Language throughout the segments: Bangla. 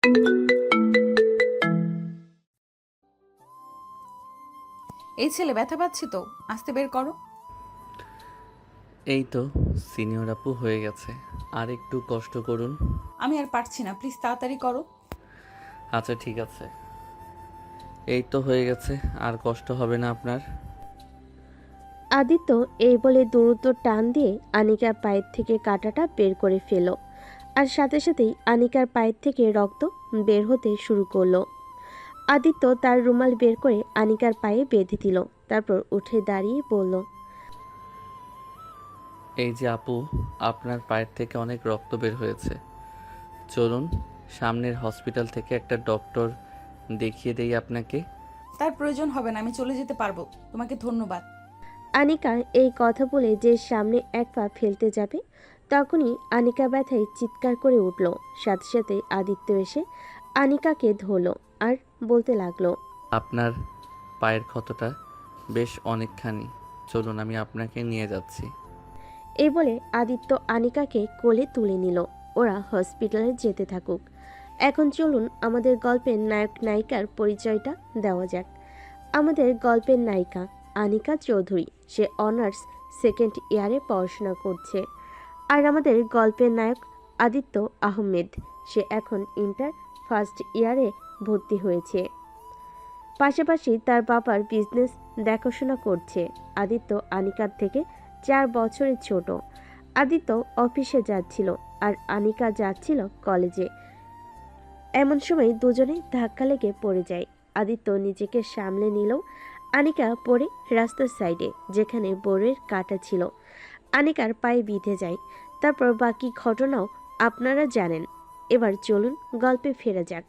এই ছেলে, ব্যথা পাচ্ছি তো, আস্তে বের করো। এই তো সিনিয়র আপু হয়ে গেছে, আর একটু কষ্ট করুন। আমি আর পারছি না, প্লিজ তাড়াতাড়ি করো। আচ্ছা ঠিক আছে, এই তো হয়ে গেছে, আর কষ্ট হবে না আপনার। আদিত্য এই বলে দ্রুত টান দিয়ে আনিকার পায়ের থেকে কাঁটাটা বের করে ফেলল, আর সাথে সাথেই আনিকার পায়ের থেকে রক্ত বের হতে শুরু করলো। আদিত্য তার রুমাল বের করে আনিকার পায়ে বেঁধে দিল, তারপর উঠে দাঁড়িয়ে বলল, এই যে আপু, আপনার পায়ের থেকে অনেক রক্ত বের হয়েছে। চলুন, সামনের হসপিটাল থেকে একটা ডক্টর দেখিয়ে দেই আপনাকে। তার প্রয়োজন হবে না, আমি চলে যেতে পারবো। তোমাকে ধন্যবাদ। আনিকা এই কথা বলে যে সামনে এক পা ফেলতে যাবে, তখনই আনিকা ব্যথায় চিৎকার করে উঠল। সাথে সাথে আদিত্য এসে আনিকাকে ধরল আর বলতে লাগলো, আপনার পায়ের ক্ষতটা বেশ অনেকখানি, চলুন আমি আপনাকে নিয়ে যাচ্ছি। এই বলে আদিত্য আনিকাকে কোলে তুলে নিল। ওরা হসপিটালে যেতে থাকুক। এখন চলুন আমাদের গল্পের নায়ক নায়িকার পরিচয়টা দেওয়া যাক। আমাদের গল্পের নায়িকা আনিকা চৌধুরী, সে অনার্স সেকেন্ড ইয়ারে পড়াশোনা করছে। আর আমাদের গল্পের নায়ক আদিত্য আহমেদ, সে এখন ইন্টার ফার্স্ট ইয়ারে ভর্তি হয়েছে। পাশাপাশি তার বাবার বিজনেস দেখাশোনা করছে। আদিত্য আনিকার থেকে 4 বছরের ছোট। আদিত্য অফিসে যাচ্ছিল আর আনিকা যাচ্ছিল কলেজে। এমন সময় দুজনে ধাক্কা লেগে পড়ে যায়। আদিত্য নিজেকে সামলে নিলেও আনিকা পড়ে রাস্তার সাইডে, যেখানে বড়ের কাঁটা ছিল। আনিকার পায়ে বিঁধে যায়। তারপর বাকি ঘটনাও আপনারা জানেন। এবার চলুন গল্পে ফেরা যাক।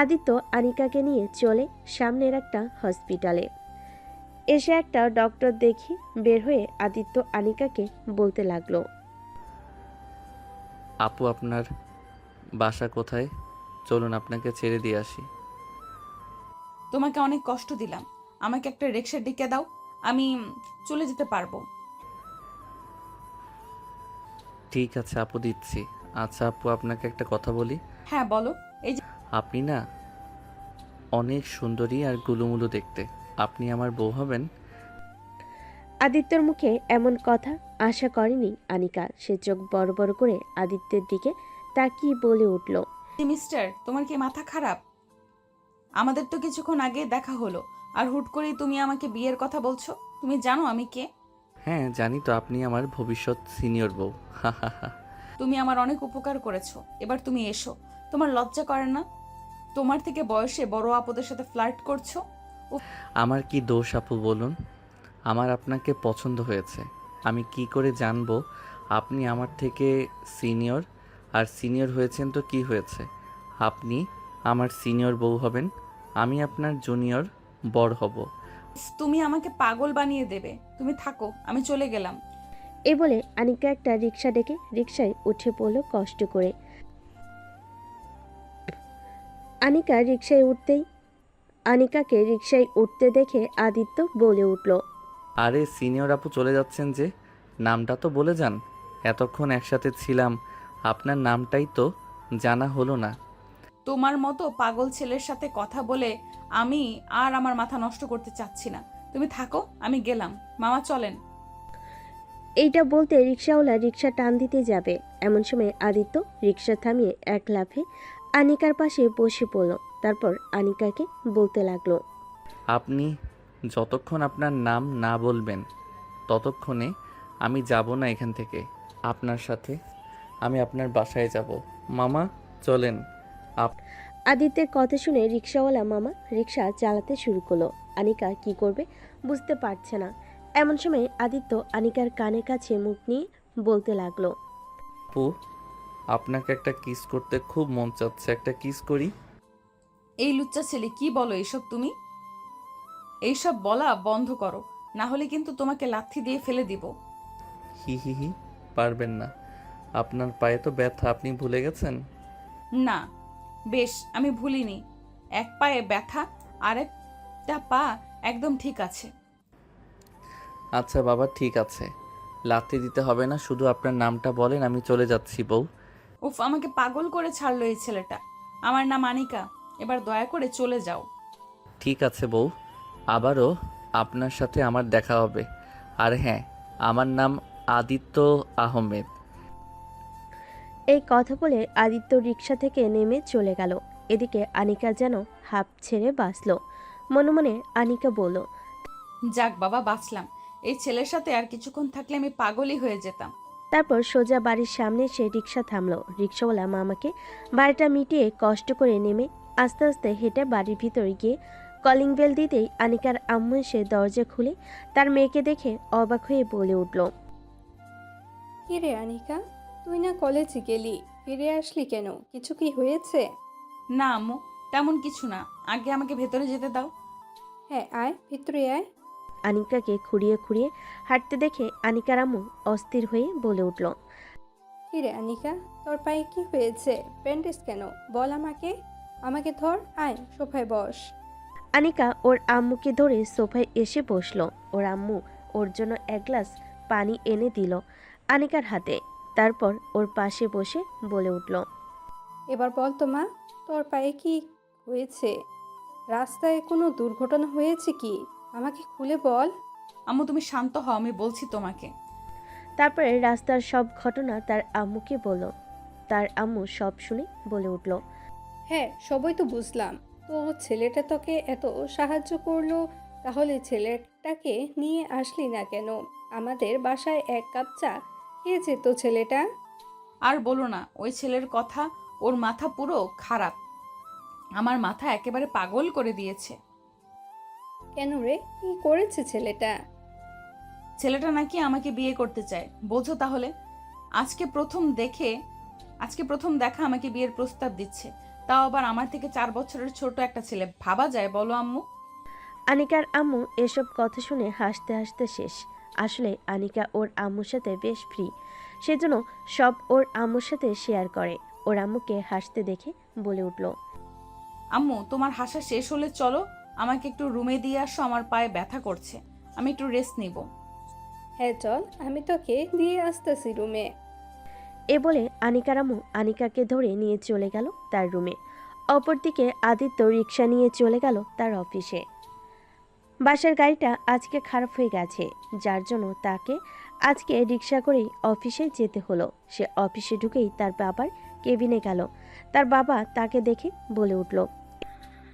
আদিত্য আনিকাকে নিয়ে চলে সামনের একটা হসপিটালে। এসে একটা ডক্টর দেখি বের হয়ে আদিত্য আনিকাকে বলতে লাগলো, আপু, আপনার বাসা কোথায়? চলুন আপনাকে ছেড়ে দিয়ে আসি। তোমাকে অনেক কষ্ট দিলাম, আমাকে একটা রিক্সা ডেকে দাও, আমি চলে যেতে পারবো। ঠিক আছে আপু, দিচ্ছি। আচ্ছা আপু, আপনাকে একটা কথা বলি। হ্যাঁ বলো। এই যে, আপনি না অনেক সুন্দরী আর গুলুমুলু দেখতে। আপনি আমার বউ হবেন? আদিত্যর মুখে এমন কথা আশা করেনি আনিকা। সে চোখ বড় বড় করে আদিত্যের দিকে তাকিয়ে বলে উঠল, মিস্টার, তোমার কি মাথা খারাপ? আমাদের তো কিছুক্ষণ আগে দেখা হলো, আর হুট করেই তুমি আমাকে বিয়ের কথা বলছো। তুমি জানো আমি কে? হ্যাঁ জানি তো, আপনি আমার ভবিষ্যৎ সিনিয়র বউ। হা হা হা। তুমি আমার অনেক উপকার করেছো, এবার তুমি এসো। তোমার লজ্জা করে না? তোমার থেকে বয়সে বড় আপদের সাথে ফ্লার্ট করছো। উফ, আমার কি দোষ আপু বলুন? আমার আপনাকে পছন্দ হয়েছে। আমি কি করে জানবো আপনি আমার থেকে সিনিয়র? আর সিনিয়র হয়েছেন তো কি হয়েছে? আপনি আমার সিনিয়র বউ হবেন, আমি আপনার জুনিয়র বর হব। তুমি আমাকে পাগল বানিয়ে দেবে। তুমি থাকো, আমি চলে গেলাম। এ বলে আনিকা একটা রিক্সা ডেকে রিক্সায় উঠে পড়ল কষ্ট করে। আনিকা রিক্সায় উঠতেই আনিকাকে রিক্সায় উঠতে দেখে আদিত্য বলে উঠল, আরে সিনিয়র আপু চলে যাচ্ছেন যে, নামটা তো বলে যান। এতক্ষণ একসাথে ছিলাম, আপনার নামটাই তো জানা হলো না। তোমার মতো পাগল ছেলের সাথে কথা বলে আমি আর আমার মাথা নষ্ট করতে চাচ্ছি না। তুমি থাকো, আমি গেলাম। মামা চলেন। এইটা বলতে রিক্সাওয়ালা রিক্সা টান দিতে যাবে, এমন সময় আদিত্য রিক্সা থামিয়ে এক লাফে আনিকার পাশে বসে পড়ল। তারপর আনিকাকে বলতে লাগলো, আপনি যতক্ষণ আপনার নাম না বলবেন ততক্ষণে আমি যাব না এখান থেকে। আপনার সাথে আমি আপনার বাসায় যাব। মামা চলেন। আপ আদিত্যের কথা শুনে রিক্সাওয়ালা মামা রিক্সা চালাতে শুরু করলো। আনিকা কি করবে বুঝতে পারছে না। এমন সময় আদিত্য আনিকার কানের কাছে মুখ নিয়ে বলতে লাগলো, আপু, আপনাকে একটা কিস করতে খুব মন চাচ্ছে, একটা কিস করি। এই লুচ্চা ছেলে, কি বলো এইসব তুমি? এইসব বলা বন্ধ করো, না হলে কিন্তু তোমাকে লাথি দিয়ে ফেলে দিব। হি হি হি, পারবেন না। আপনার পায়ে তো ব্যথা, আপনি ভুলে গেছেন? না, বেশ, আমি ভুলিনি। এক পায়ে ব্যথা, আরেকটা পা একদম ঠিক আছে। আচ্ছা বাবা, ঠিক আছে, লাথি দিতে হবে না, শুধু আপনার নামটা বলেন, আমি চলে যাচ্ছি বউ। উফ, আমাকে পাগল করে ছাড়লো এই ছেলেটা। আমার নাম আনিকা, এবার দয়া করে চলে যাও। ঠিক আছে বউ, আবারও আপনার সাথে আমার দেখা হবে। আর হ্যাঁ, আমার নাম আদিত্য আহমেদ। এই কথা বলে আদিত্য রিক্সা থেকে নেমে চলে গেল। এদিকে আনিকা যেন হাঁপ ছেড়ে বাঁচল। মনে মনে আনিকা বলল, যাক বাবা, বাঁচলাম। এই ছেলের সাথে আর কিছুক্ষণ থাকলে আমি পাগলই হয়ে যেতাম। তারপর সোজা বাড়ির সামনে সে রিক্সা থামলো। রিক্সাওয়ালা মামাকে বাড়িটা মিটিয়ে কষ্ট করে নেমে আস্তে আস্তে হেঁটে বাড়ির ভিতরে গিয়ে কলিং বেল দিতেই আনিকার আম্মু এসে দরজা খুলে তার মেয়েকে দেখে অবাক হয়ে বলে উঠল, কি রে আনিকা, তুই না কলেজে গেলি, ফিরে আসলি কেন? কিছু কি হয়েছে? না আম্মু, তেমন কিছু না। আগে আমাকে ভেতরে যেতে দাও। হ্যাঁ, আয় ভিতরে আয়। আনিকাকে খুঁড়িয়ে খুঁড়িয়ে হাঁটতে দেখে আনিকার আম্মু অস্থির হয়ে বলে উঠল, কি রে আনিকা, তোর পায়ে কি হয়েছে? ব্যান্ডেজ কেন? বল আমাকে। আমাকে ধর, আয় সোফায় বস। আনিকা ওর আম্মুকে ধরে সোফায় এসে বসলো। ওর আম্মু ওর জন্য এক গ্লাস পানি এনে দিল আনিকার হাতে। তারপর ওর পাশে বসে বলে উঠল, এবার বল তো মা, তোর পায়ে কি হয়েছে? রাস্তায় কোনো দুর্ঘটনা হয়েছে কি? আমাকে খুলে বল। আম্মু তুমি শান্ত হও, আমি বলছি তোমাকে। তারপরে রাস্তার সব ঘটনা তার আম্মুকে বলল। তার আম্মু সব শুনে বলে উঠল, হ্যাঁ, সবই তো বুঝলাম। তো ছেলেটা তোকে এত সাহায্য করলো, তাহলে ছেলেটাকে নিয়ে আসলি না কেন? আমাদের বাসায় এক কাপ চা খেয়ে যেত ছেলেটা। আর বলো না, ওই ছেলের কথা। ওর মাথা পুরো খারাপ। আমার মাথা একেবারে পাগল করে দিয়েছে। কেন রে, কি করেছে ছেলেটা? ছেলেটা নাকি আমাকে বিয়ে করতে চায়। বোঝো তাহলে। আজকে প্রথম দেখে আজকে প্রথম দেখা আমাকে বিয়ের প্রস্তাব দিচ্ছে। তাও আবার আমার থেকে 4 বছরের ছোট একটা ছেলে। ভাবা যায় বলো আম্মু? আনিকার আম্মু এসব কথা শুনে হাসতে হাসতে শেষ। আসলে আনিকা ওর আম্মুর সাথে বেশ ফ্রি, সেজন্য সব ওর আম্মুর সাথে শেয়ার করে। ওর আম্মুকে হাসতে দেখে বলে উঠল, আম্মু, তোমার হাসা শেষ হলে চলো আমাকে একটু রুমে দিয়ে আসো, আমার পায়ে ব্যথা করছে। আমি একটু রেস্ট নিব। হ্যাঁ চল, আমি তোকে দিয়ে আসতেছি রুমে। এ বলে আনিকার আম্মু আনিকাকে ধরে নিয়ে চলে গেল তার রুমে। অপরদিকে আদিত্য রিক্সা নিয়ে চলে গেল তার অফিসে। বাসার গাড়িটা আজকে খারাপ হয়ে গেছে, যার জন্য তাকে আজকে রিক্সা করেই অফিসে যেতে হলো। সে অফিসে ঢুকেই তার বাবার কেবিনে গেল। তার বাবা তাকে দেখে বলে উঠল,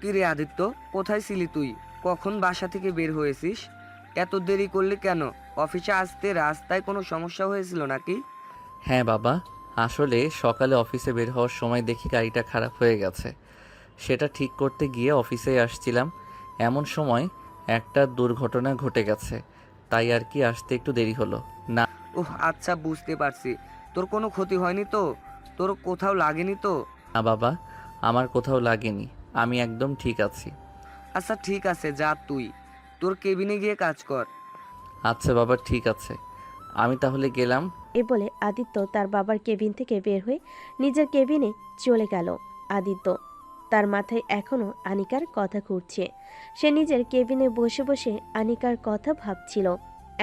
কি রে আদিত্য, কোথায় ছিলি তুই? কখন বাসা থেকে বের হয়েছিস? এত দেরি করলি কেন? অফিসে আসতে রাস্তায় কোনো সমস্যা হয়েছিল নাকি? হ্যাঁ বাবা, আসলে সকালে অফিসে বের হওয়ার সময় দেখি গাড়িটা খারাপ হয়ে গেছে। সেটা ঠিক করতে গিয়ে অফিসে আসছিলাম, এমন সময় একটা দুর্ঘটনা ঘটে গেছে। তাই আর কি আসতে একটু দেরি হলো। না ওহ আচ্ছা, বুঝতে পারছি। তোর কোনো ক্ষতি হয়নি তো? তোর কোথাও লাগেনি তো? না বাবা, আমার কোথাও লাগেনি, আমি একদম ঠিক আছি। আচ্ছা ঠিক আছে, যা তুই তোর কেবিনে গিয়ে কাজ কর। আচ্ছা বাবা, ঠিক আছে, আমি তাহলে গেলাম। এ বলে আদিত্য তার বাবার কেবিন থেকে বের হয়ে নিজের কেবিনে চলে গেল। আদিত্য তার মাথায় এখনো আনিকার কথা ঘুরছে। সে নিজের কেবিনে বসে বসে আনিকার কথা ভাবছিল।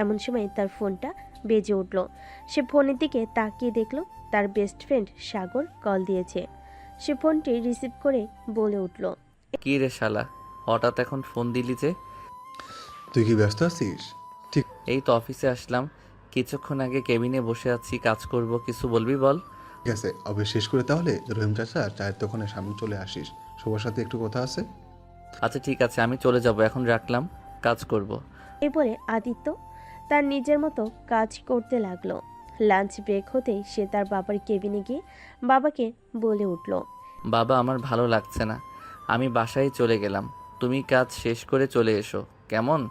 এমন সময় তার ফোনটা বেজে উঠল। সে ফোনের দিকে তাকিয়ে দেখল তার বেস্ট ফ্রেন্ড সাগর কল দিয়েছে। সে ফোনটি রিসিভ করে বলে উঠল, কি রে শালা, হঠাৎ এখন ফোন দিলি যে? তুই কি ব্যস্ত আছিস? ঠিক এই তো অফিসে আসলাম, কিছুক্ষণ আগে কেবিনে বসে আছি, কাজ করব। কিছু বলবি বল। আছে, অফিস শেষ করে তাহলে রহিম চাচা আর চায়ের দোকানের সামনে চলে আসিস। সবার সাথে একটু কথা আছে। আচ্ছা ঠিক আছে, আমি চলে যাব, এখন রাখলাম, কাজ করব। এ বলে আদিত্য তার নিজের মতো কাজ করতে লাগলো। লাঞ্চ ব্রেক হতেই সে তার বাবার কেবিনে গিয়ে বাবাকে বলে উঠল, বাবা, আমার ভালো লাগছে না, আমি বাসায় চলে গেলাম। তুমি কাজ শেষ করে চলে এসো, কেমন?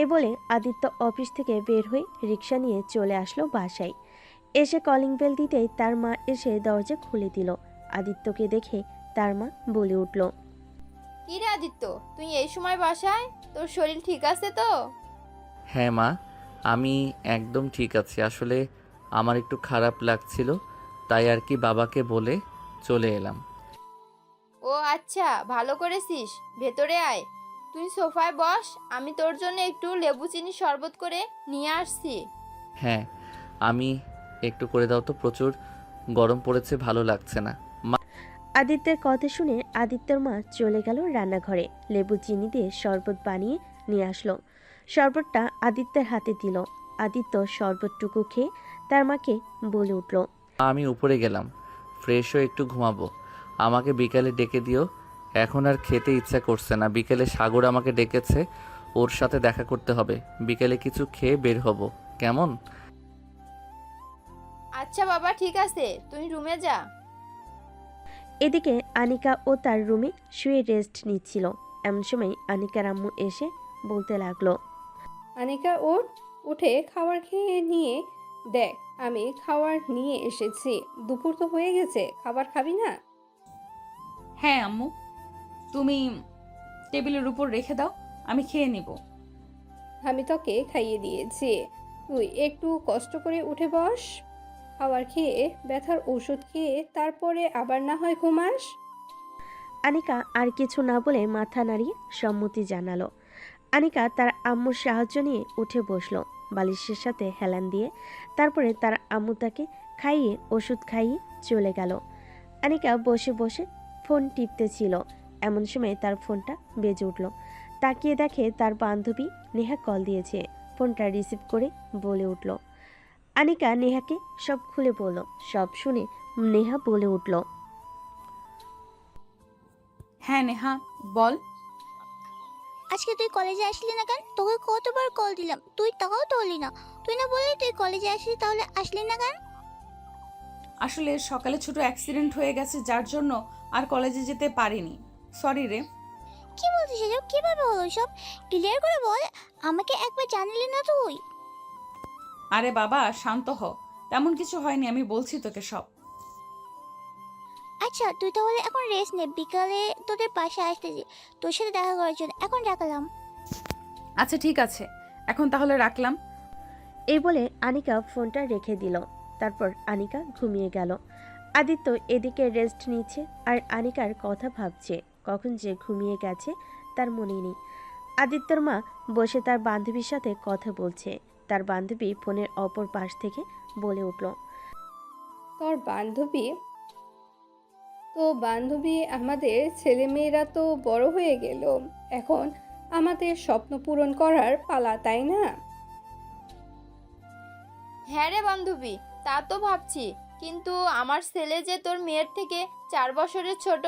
এ বলে আদিত্য অফিস থেকে বের হয়ে রিক্সা নিয়ে চলে আসলো বাসায়। এসে কলিং বেল দিতেই তার মা এসে দরজা খুলে দিল। আদিত্যকে দেখে তার মা বলে উঠল, কি রে আদিত্য, তুই এই সময় বাসায়? তোর শরীর ঠিক আছে তো? হ্যাঁ মা, আমি একদম ঠিক আছি। আসলে আমার একটু খারাপ লাগছিল, তাই আর কি বাবাকে বলে চলে এলাম। ও আচ্ছা, ভালো করেছিস। ভেতরে আয়, তুই সোফায় বস, আমি তোর জন্য একটু লেবু চিনি শরবত করে নিয়ে আসছি। হ্যাঁ, আমি একটু করে দাও তো, প্রচুর গরম পড়েছে, ভালো লাগছে না। আদিত্যের কথা শুনে আদিত্যর মা চলে গেল রান্নাঘরে, লেবু চিনি দিয়ে শরবত বানিয়ে নিয়ে আসলো। শরবতটা আদিত্যের হাতে দিল। আদিত্য শরবতটুকু খেয়ে তার মাকে বলে উঠল, আমি উপরে গেলাম, ফ্রেশ হয়ে একটু ঘুমাবো। আমাকে বিকালে ডেকে দিও। এখন আর খেতে ইচ্ছা করছে না। বিকেলে সাগর আমাকে ডেকেছে, ওর সাথে দেখা করতে হবে। বিকেলে কিছু খেয়ে বের হব, কেমন? আচ্ছা বাবা, ঠিক আছে, তুই রুমে যা। এদিকে আনিকা ও তার রুমে শুয়ে রেস্ট নিচ্ছিল। এমন সময় আনিকার আম্মু এসে বলতে লাগলো, আনিকা ওঠ, উঠে খাবার খেয়ে নিয়ে দেখ, আমি খাবার নিয়ে এসেছি। দুপুর তো হয়ে গেছে, খাবার খাবি না? হ্যাঁ আম্মু, তুমি টেবিলের উপর রেখে দাও, আমি খেয়ে নিব। আমি তোকে খাইয়ে দিয়েছি, তুই একটু কষ্ট করে উঠে বস। খাবার খেয়ে ব্যথার ওষুধ খেয়ে তারপরে আবার না হয় ঘুমাস। আনিকা আর কিছু না বলে মাথা নাড়িয়ে সম্মতি জানালো। আনিকা তার আম্মুর সাহায্য নিয়ে উঠে বসলো বালিশের সাথে হেলান দিয়ে। তারপরে তার আম্মু তাকে খাইয়ে ওষুধ খাইয়ে চলে গেল। আনিকা বসে বসে ফোন টিপতেছিল। এমন সময় তার ফোনটা বেজে উঠল। তাকিয়ে দেখে তার বান্ধবী নেহা কল দিয়েছে। ফোনটা রিসিভ করে বলে উঠল। আনিকা নেহাকে সব খুলে বলল। সব শুনে নেহা বলে উঠল, হ্যাঁ নেহা, বল। আজকে তুই কলেজে আসলি না কেন? তোকে কতবার কল দিলাম, তুই তাও তোলি না। তুই না বললি তুই কলেজে আসলি, তাহলে আসলি না কেন? আসলে সকালে ছোট অ্যাক্সিডেন্ট হয়ে গেছে, যার জন্য আর কলেজে যেতে পারিনি। সরি রে। কি বলছিস এসব? কিভাবে হলো সব? ক্লিয়ার করে বল, আমাকে একবার জানালি না তুই? আরে বাবা শান্ত হ, তেমন কিছু হয়নি, আমি বলছি তোকে সব। আচ্ছা তুই তাহলে এখন রেস্ট নে, বিকালে তোদের পাশে আসতেছি তোর সাথে দেখা করার জন্য। এখন রাখলাম। আচ্ছা ঠিক আছে, এখন তাহলে রাখলাম। এই বলে আনিকা ফোনটা রেখে দিল। তারপর আনিকা ঘুমিয়ে গেল। আদিত্য এদিকে রেস্ট নিচ্ছে আর আনিকার কথা ভাবছে। কখন যে ঘুমিয়ে গেছে তার মনে নেই। আদিত্যর মা বসে তার বান্ধবীর সাথে কথা বলছে। তার বান্ধবী ফোনের অপর পাশ থেকে বলে উঠল, তোর বান্ধবী? তো বান্ধবী, আমাদের ছেলেমেয়েরা তো বড় হয়ে গেল, এখন আমাদের স্বপ্ন পূরণ করার পালা, তাই না? হ্যাঁ রে বান্ধবী, তা তো ভাবছি, কিন্তু আমার ছেলে যে তোর মেয়ের থেকে 4 বছরের ছোট।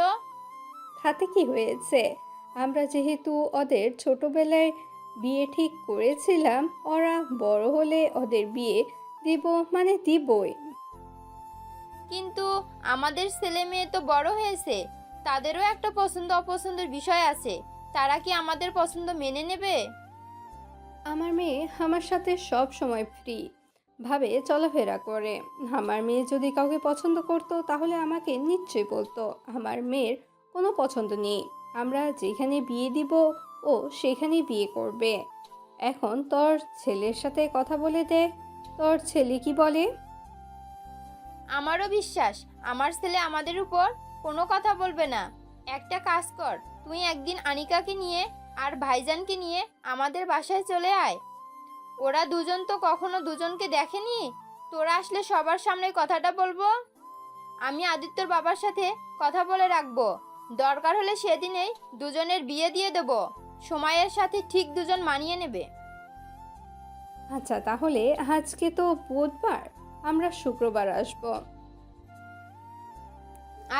তাতে কি হয়েছে? আমরা যেহেতু ওদের ছোটবেলায় বিয়ে ঠিক করেছিলাম, ওরা বড় হলে ওদের বিয়ে দিব, মানে দিবই। কিন্তু আমাদের ছেলে মেয়ে তো বড় হয়েছে, তাদেরও একটা পছন্দ অপছন্দের বিষয় আছে। তারা কি আমাদের পছন্দ মেনে নেবে? আমার মেয়ে আমার সাথে সব সময় ফ্রি ভাবে চলাফেরা করে। আমার মেয়ে যদি কাউকে পছন্দ করতো তাহলে আমাকে নিশ্চয়ই বলতো। আমার মেয়ের কোনো পছন্দ নেই, আমরা যেখানে বিয়ে দিব ও সেখানেই বিয়ে করবে। এখন তোর ছেলের সাথে কথা বলে দে, তোর ছেলে কি বলে। আমারও বিশ্বাস আমার ছেলে আমাদের উপর কোনো কথা বলবে না। একটা কাজ কর, তুই একদিন আনিকাকে নিয়ে আর ভাইজানকে নিয়ে আমাদের বাসায় চলে আয়। ওরা দুজন তো কখনো দুজনকে দেখেনি। তোরা আসলে সবার সামনে কথাটা বলবো। আমি আদিত্যর বাবার সাথে কথা বলে রাখবো, দরকার হলে সেদিনেই দুজনের বিয়ে দিয়ে দেব। সময়ের সাথে ঠিক দুজন মানিয়ে নেবে। আচ্ছা তাহলে আজকে তো বুধবার, আমরা শুক্রবার আসব।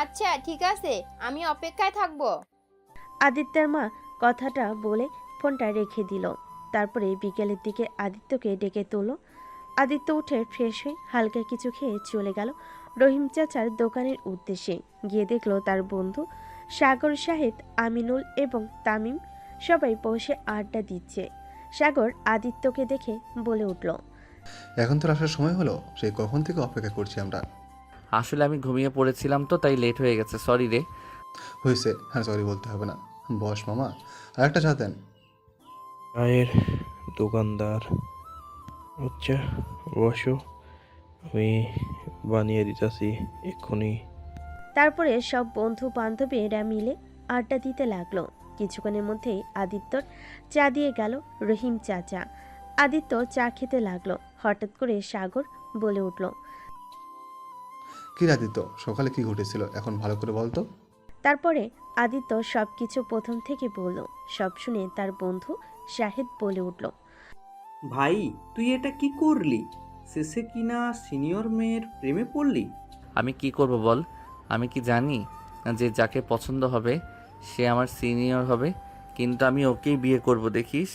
আচ্ছা ঠিক আছে, আমি অপেক্ষায় থাকবো। আদিত্যের মা কথাটা বলে ফোনটা রেখে দিল। তারপরে বিকেলের দিকে আদিত্যকে ডেকে তোল। আদিত্য উঠে ফ্রেশ হয়ে হালকা কিছু খেয়ে চলে গেল রহিম চাচার দোকানের উদ্দেশ্যে। গিয়ে দেখলো তার বন্ধু সাগর, শাহেদ, আমিনুল এবং তামিম সবাই বসে আড্ডা দিচ্ছে। সাগর আদিত্যকে দেখে বলে উঠল, এখন তোর আসার সময় হলো, সেই কখন থেকে অপেক্ষা করছি আমরা। আসলে আমি ঘুমিয়ে পড়েছিলাম তো, তাই লেট হয়ে গেছে, সরি রে। হয়েছে, হ্যাঁ সরি বলতে হবে না। বস মামা, আর একটা চা দেন। চায়ের দোকানদার, আচ্ছা বসো, আমি বানিয়ে দিতেছি এক্ষুনি। তারপরে সব বন্ধু বান্ধবীরা মিলে আড্ডা দিতে লাগলো। কিছুক্ষণের মধ্যেই আদিত্যর চা দিয়ে গেল রহিম চাচা। আদিত্য চা খেতে লাগলো। হঠাৎ করে সাগর বলে উঠল, কি আদিত্য, সকালে কি ঘটেছিল এখন ভালো করে বলতো। তারপরে আদিত্য সব কিছু প্রথম থেকে বলল। সব শুনে তার বন্ধু শাহেদ বলে উঠল, ভাই তুই এটা কি করলি? শেষে কিনা সিনিয়র মেয়ের প্রেমে পড়লি? আমি কি করব বল? আমি কি জানি যে যাকে পছন্দ হবে সে আমার সিনিয়র হবে? কিন্তু আমি ওকেই বিয়ে করব, দেখিস।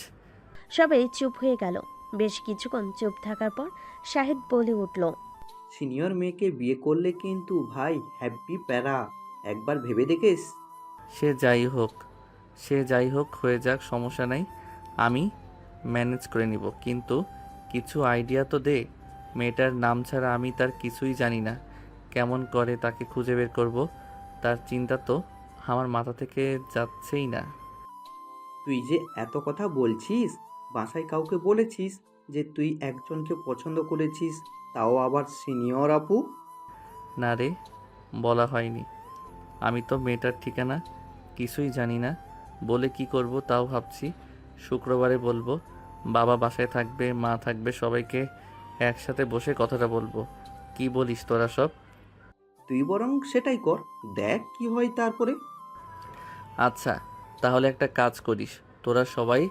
সবাই চুপ হয়ে গেল। বেশ কিছুক্ষণ চুপ থাকার পর শাহেদ বলে উঠল, সিনিয়র মেয়েকে বিয়ে করলে কিন্তু ভাই হ্যাপি প্যারা, একবার ভেবে দেখিস। সে যাই হোক, সে যাই হোক হয়ে যাক, সমস্যা নাই, আমি ম্যানেজ করে নিব। কিন্তু কিছু আইডিয়া তো দে। মেয়েটার নাম ছাড়া আমি তার কিছুই জানি না। কেমন করে তাকে খুঁজে বের করব তার চিন্তা তো আমার মাথা থেকে যাচ্ছেই না। তুই যে এত কথা বলছিস, বাসায় কাউকে বলেছিস যে তুই একজনকে পছন্দ করেছিস, তাও আবার সিনিয়র আপু? না রে, বলা হয়নি। আমি তো মেয়েটার ঠিকানা কিছুই জানি না, বলে কি করব তাও ভাবছি। শুক্রবারে বলবো, বাবা বাসায় থাকবে, মা থাকবে, সবাইকে একসাথে বসে কথাটা বলবো। কি বলিস তোরা সব? তুই বরং সেটাই কর, দেখ কি হয় তারপরে। আচ্ছা, তাহলে একটা কাজ করিস, তোরা সবাই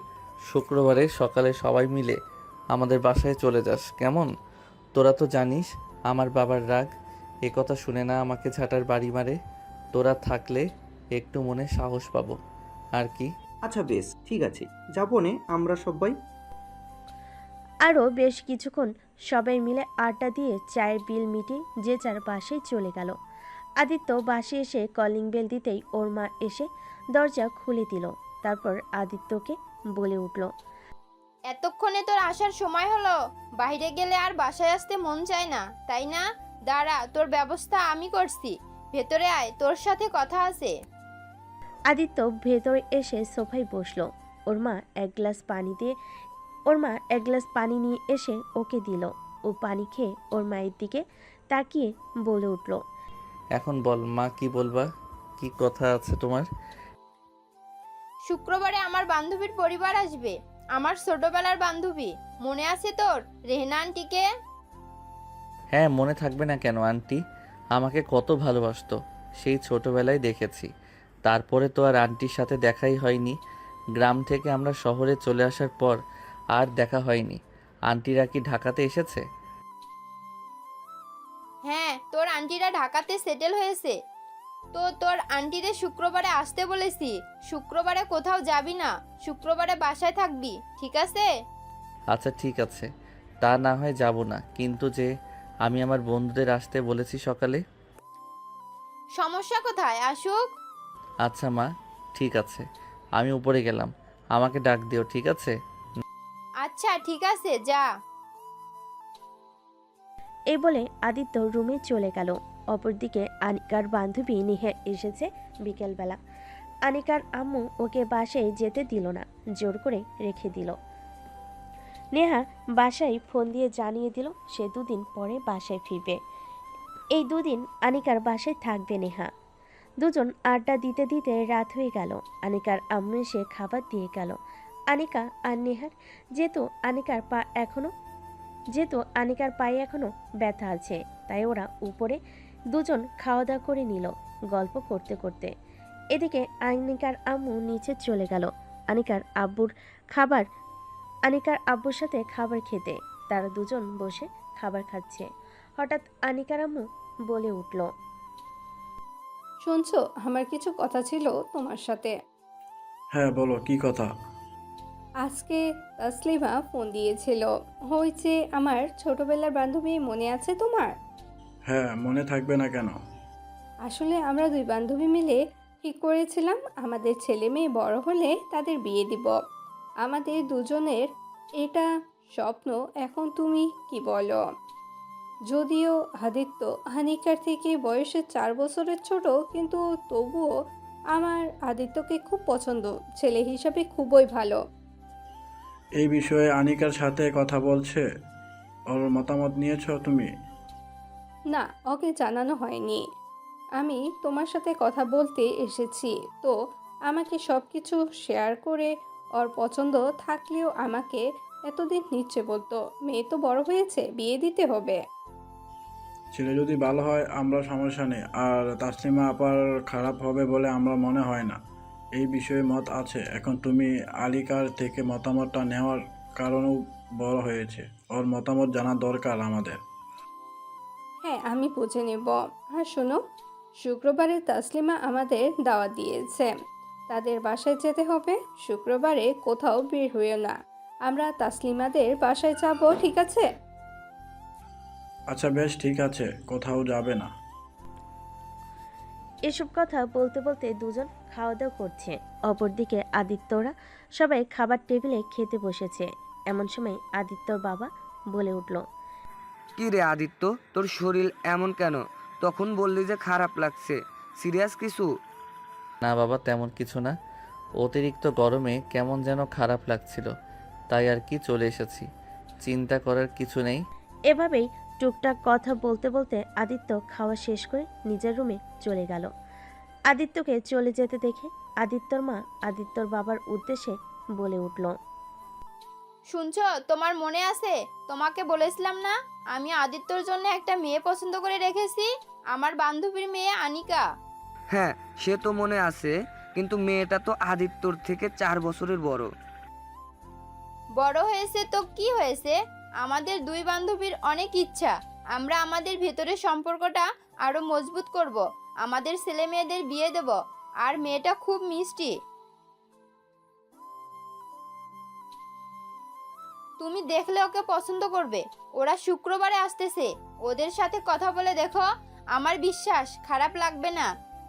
শুক্রবারে সকালে সবাই মিলে আমাদের বাসায় চলে যাস, কেমন? তোরা তো জানিস আমার বাবার রাগ, এ কথা শুনে না আমাকে ঝাঁটার বাড়ি মারে। তোরা থাকলে একটু মনে সাহস পাবো, আর কি। আচ্ছা বেশ, ঠিক আছে, যাবো নে আমরা সবাই। আরও বেশ কিছুক্ষণ সবাই মিলে আড্ডা দিয়ে চায়ের বিল মিটিয়ে যে যার বাসায় চলে গেল। আদিত্য বাসে এসে কলিং বেল দিতেই ওর মা এসে দরজা খুলে দিল। তারপর আদিত্যকে বলে উঠল, এতক্ষণে তোর আসার সময় হলো? বাইরে গেলে আর বাসায় আসতে মন চায় না, তাই না? দাঁড়া, তোর ব্যবস্থা আমি করছি। ভেতরে আয়, তোর সাথে কথা আছে। আদিত্য ভেতরে এসে সোফায় বসলো। ওর মা এক গ্লাস পানি নিয়ে এসে ওকে দিল। ও পানি খেয়ে ওর মায়ের দিকে তাকিয়ে বলে উঠল, এখন বল মা, কি বলবা? কি কথা আছে তোমার? শুক্রবারে আমার বান্ধবীর পরিবার আসবে, আমার ছোটবেলার বান্ধবী। মনে আছে তোর, রেহনা আন্টিকে? হ্যাঁ, মনে থাকবে না কেন? আন্টি আমাকে কত ভালোবাসতো, সেই ছোটবেলায় দেখেছি। তারপরে তো আর আন্টির সাথে দেখাই হয়নি। গ্রাম থেকে আমরা শহরে চলে আসার পর আর দেখা হয়নি। আন্টিরা কি ঢাকাতে এসেছে? হ্যাঁ, তোর আন্টিরা ঢাকাতে সেটেল হয়েছে। তো তোর আন্টিরে শুক্রবারে আসতে বলেছি। শুক্রবারে কোথাও যাবি না, শুক্রবারে বাসায় থাকবি, ঠিক আছে? আচ্ছা ঠিক আছে, তা না হয় যাব না, কিন্তু যে আমি আমার বন্ধুদের আসতে বলেছি সকালে। সমস্যা কোথায়, আসুক। আচ্ছা মা, ঠিক আছে, আমি উপরে গেলাম, আমাকে ডাক দিও, ঠিক আছে? আচ্ছা ঠিক আছে, যা। এই বলে আদিত্য রুমে চলে গেল। অপরদিকে আনিকার বান্ধবী নেহা এসেছে বিকেলবেলা। আনিকার আম্মু ওকে বাসায় যেতে দিল না, জোর করে রেখে দিল। নেহা বাসায় ফোন দিয়ে জানিয়ে দিল সে 2 দিন পরে বাসায় ফিরবে। এই 2 দিন আনিকার বাসায় থাকবে নেহা। দুজন আড্ডা দিতে দিতে রাত হয়ে গেল। আনিকার আম্মু এসে খাবার দিয়ে গেল। আনিকা আর নেহার যেহেতু আনিকার পায়ে এখনো ব্যথা আছে, তাই ওরা উপরে দুজন খাওয়া দাওয়া করে নিল গল্প করতে করতে। এদিকে আনিকার আম্মু নিচে চলে গেল আনিকার আব্বুর সাথে খাবার খেতে। তারা দুজন বসে খাবার খাচ্ছে। হঠাৎ আনিকার আম্মু বলে উঠল, শুনছো, আমার কিছু কথা ছিল তোমার সাথে। হ্যাঁ বলো, কি কথা? আজকে তাসলিমা ফোন দিয়েছিল। হয়েছে, আমার ছোটবেলার বান্ধবী মনে আছে তোমার? হ্যাঁ, মনে থাকবে না কেন? আসলে আমরা 2 বান্ধবী মিলে ঠিক করেছিলাম আমাদের ছেলে মেয়ে বড় হলে তাদের বিয়ে দিব। আমাদের দুজনের এটা স্বপ্ন। এখন তুমি কি বলো? যদিও আদিত্য হানিকার থেকে বয়সে 4 বছরের ছোট, কিন্তু তবুও আমার আদিত্যকে খুব পছন্দ। ছেলে হিসাবে খুবই ভালো। এই বিষয়ে আনিকার সাথে কথা বলছে? ওর মতামত নিয়েছো তুমি? না, ওকে জানানো হয়নি। আমি তোমার সাথে কথা বলতে এসেছি, তো আমাকে সব কিছু শেয়ার করে ওর পছন্দ থাকলেও আমাকে এতদিন নিচ্ছে বলতো। মেয়ে তো বড় হয়েছে, বিয়ে দিতে হবে। ছেলে যদি ভালো হয় আমরা সমস্যা নেই, আর তাসলিমা আপার খারাপ হবে বলে আমরা মনে হয় না। এই বিষয়ে মত আছে। এখন তুমি আলিকার থেকে মতামতটা নেওয়ার কারণও বড় হয়েছে, ওর মতামত জানা দরকার আমাদের। হ্যাঁ, আমি বুঝে নেব। আর শোনো, শুক্রবারে তাসলিমা আমাদের দাওয়াত দিয়েছে, তাদের বাসায় যেতে হবে। শুক্রবারে কোথাও বের হইও না, আমরা তাসলিমাদের বাসায় যাব, ঠিক আছে? আচ্ছা বেশ, ঠিক আছে, কোথাও যাবে না। এসব কথা বলতে বলতে দুজন খাওয়া দাওয়া করছে। অপরদিকে আদিত্যরা সবাই খাবার টেবিলে খেতে বসেছে। এমন সময় আদিত্যর বাবা বলে উঠল, কি রে আদিত্য, তোর শরীর এমন কেন? তখন বললি যে খারাপ লাগছে, সিরিয়াস কিছু? না বাবা, তেমন কিছু না। অতিরিক্ত গরমে কেমন যেন খারাপ লাগছিল, তাই আর কি চলে এসেছি। চিন্তা করার কিছু নেই। এভাবেই টুকটাক কথা বলতে বলতে আদিত্য খাওয়া শেষ করে নিজের রুমে চলে গেল। আদিত্যকে চলে যেতে দেখে আদিত্যর মা আদিত্যর বাবার উদ্দেশ্যে বলে উঠল, শুনছো, তোমার মনে আছে তোমাকে বলেছিলাম না আমি আদিত্যর জন্য একটা মেয়ে পছন্দ করে রেখেছি, আমার বান্ধবীর মেয়ে আনিকা। হ্যাঁ, সে তো মনে আছে, কিন্তু মেয়েটা তো আদিত্যর থেকে 4 বছরের বড়। বড় হয়েছে তো কি হয়েছে, আমাদের দুই বান্ধবীর অনেক ইচ্ছা আমরা আমাদের ভেতরের সম্পর্কটা আরো মজবুত করব, আমাদের ছেলে মেয়েদের বিয়ে দেব। আর মেয়েটা খুব মিষ্টি, তুমি দেখলে ওকে পছন্দ করবে। ওরা শুক্রবারে আসতেছে, ওদের সাথে কথা বলে দেখো, আমার বিশ্বাস খারাপ লাগবে না।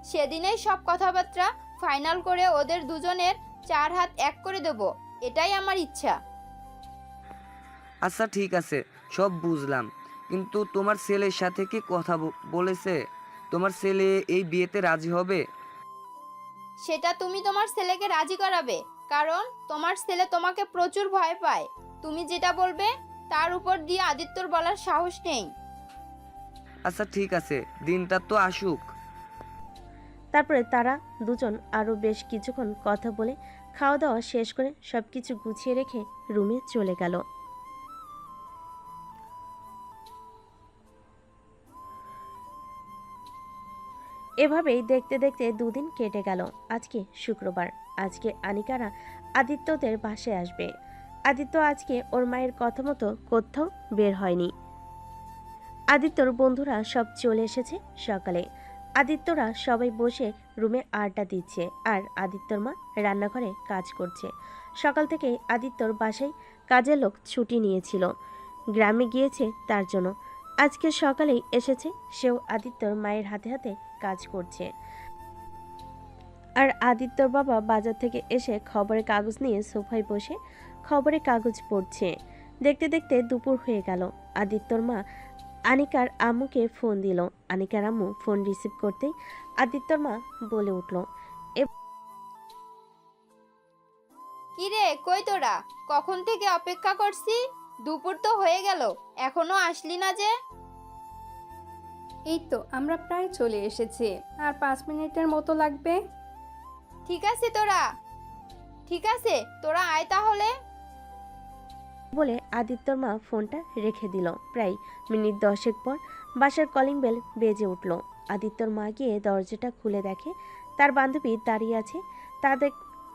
সেদিনেই সব কথাবার্তা ফাইনাল করে ওদের দুজনের 4 হাত এক করে দেব, এটাই আমার ইচ্ছা। আচ্ছা ঠিক আছে, সব বুঝলাম, কিন্তু তোমার ছেলের সাথে কি কথা বলেছে? তোমার ছেলে এই বিয়েতে রাজি হবে? সেটা তুমি তোমার ছেলেকে রাজি করাবে, কারণ তোমার ছেলে তোমাকে প্রচুর ভয় পায়। তুমি যেটা বলবে তার উপর দিয়ে আদিত্যর বলার সাহস নেই। আচ্ছা ঠিক আছে, দিনটা তো আসুক। তারপরে তারা দুজন আরও বেশ কিছুক্ষণ কথা বলে খাওয়া দাওয়া শেষ করে সবকিছু গুছিয়ে রেখে রুমে চলে গেল। এভাবেই দেখতে দেখতে দুদিন কেটে গেল। আজকে শুক্রবার। আজকে আনিকারা আদিত্যদের বাসায় আসবে। আদিত্য আজকে ওর মায়ের কথা মতো কোথাও বের হয়নি। আদিত্যর বন্ধুরা সব চলে এসেছে সকালে। আদিত্যরা সবাই বসে রুমে আড্ডা দিচ্ছে, আর আদিত্যর মা রান্নাঘরে কাজ করছে। সকাল থেকে আদিত্যর বাসায় কাজের লোক ছুটি নিয়েছিল, গ্রামে গিয়েছে তার জন্য। আজকে সকালেই এসেছে, সেও আদিত্যর মায়ের হাতে হাতে কাজ করছে। আর আদিত্যর বাবা বাজার থেকে এসে খবরের কাগজ নিয়ে সোফায় বসে খবরের কাগজ পড়ছে। দেখতে দেখতে দুপুর হয়ে গেল। আদিত্যর মা আনিকার আম্মুকে ফোন দিল। আনিকার আম্মু ফোন রিসিভ করতেই আদিত্যর মা বলে উঠল, কি রে, কই তোরা? কখন থেকে অপেক্ষা করছি, দুপুর তো হয়ে গেল, এখনো আসলি না যে? এই তো আমরা প্রায় চলে এসেছি, আর 5 মিনিটের মতো লাগবে। ঠিক আছে তোরা আয় তাহলে। বলে আদিত্যর মা ফোনটা রেখে দিল। প্রায় মিনিট 10 পর বাসার কলিং বেল বেজে উঠল। আদিত্যর মা গিয়ে দরজাটা খুলে দেখে তার বান্ধবী দাঁড়িয়ে আছে।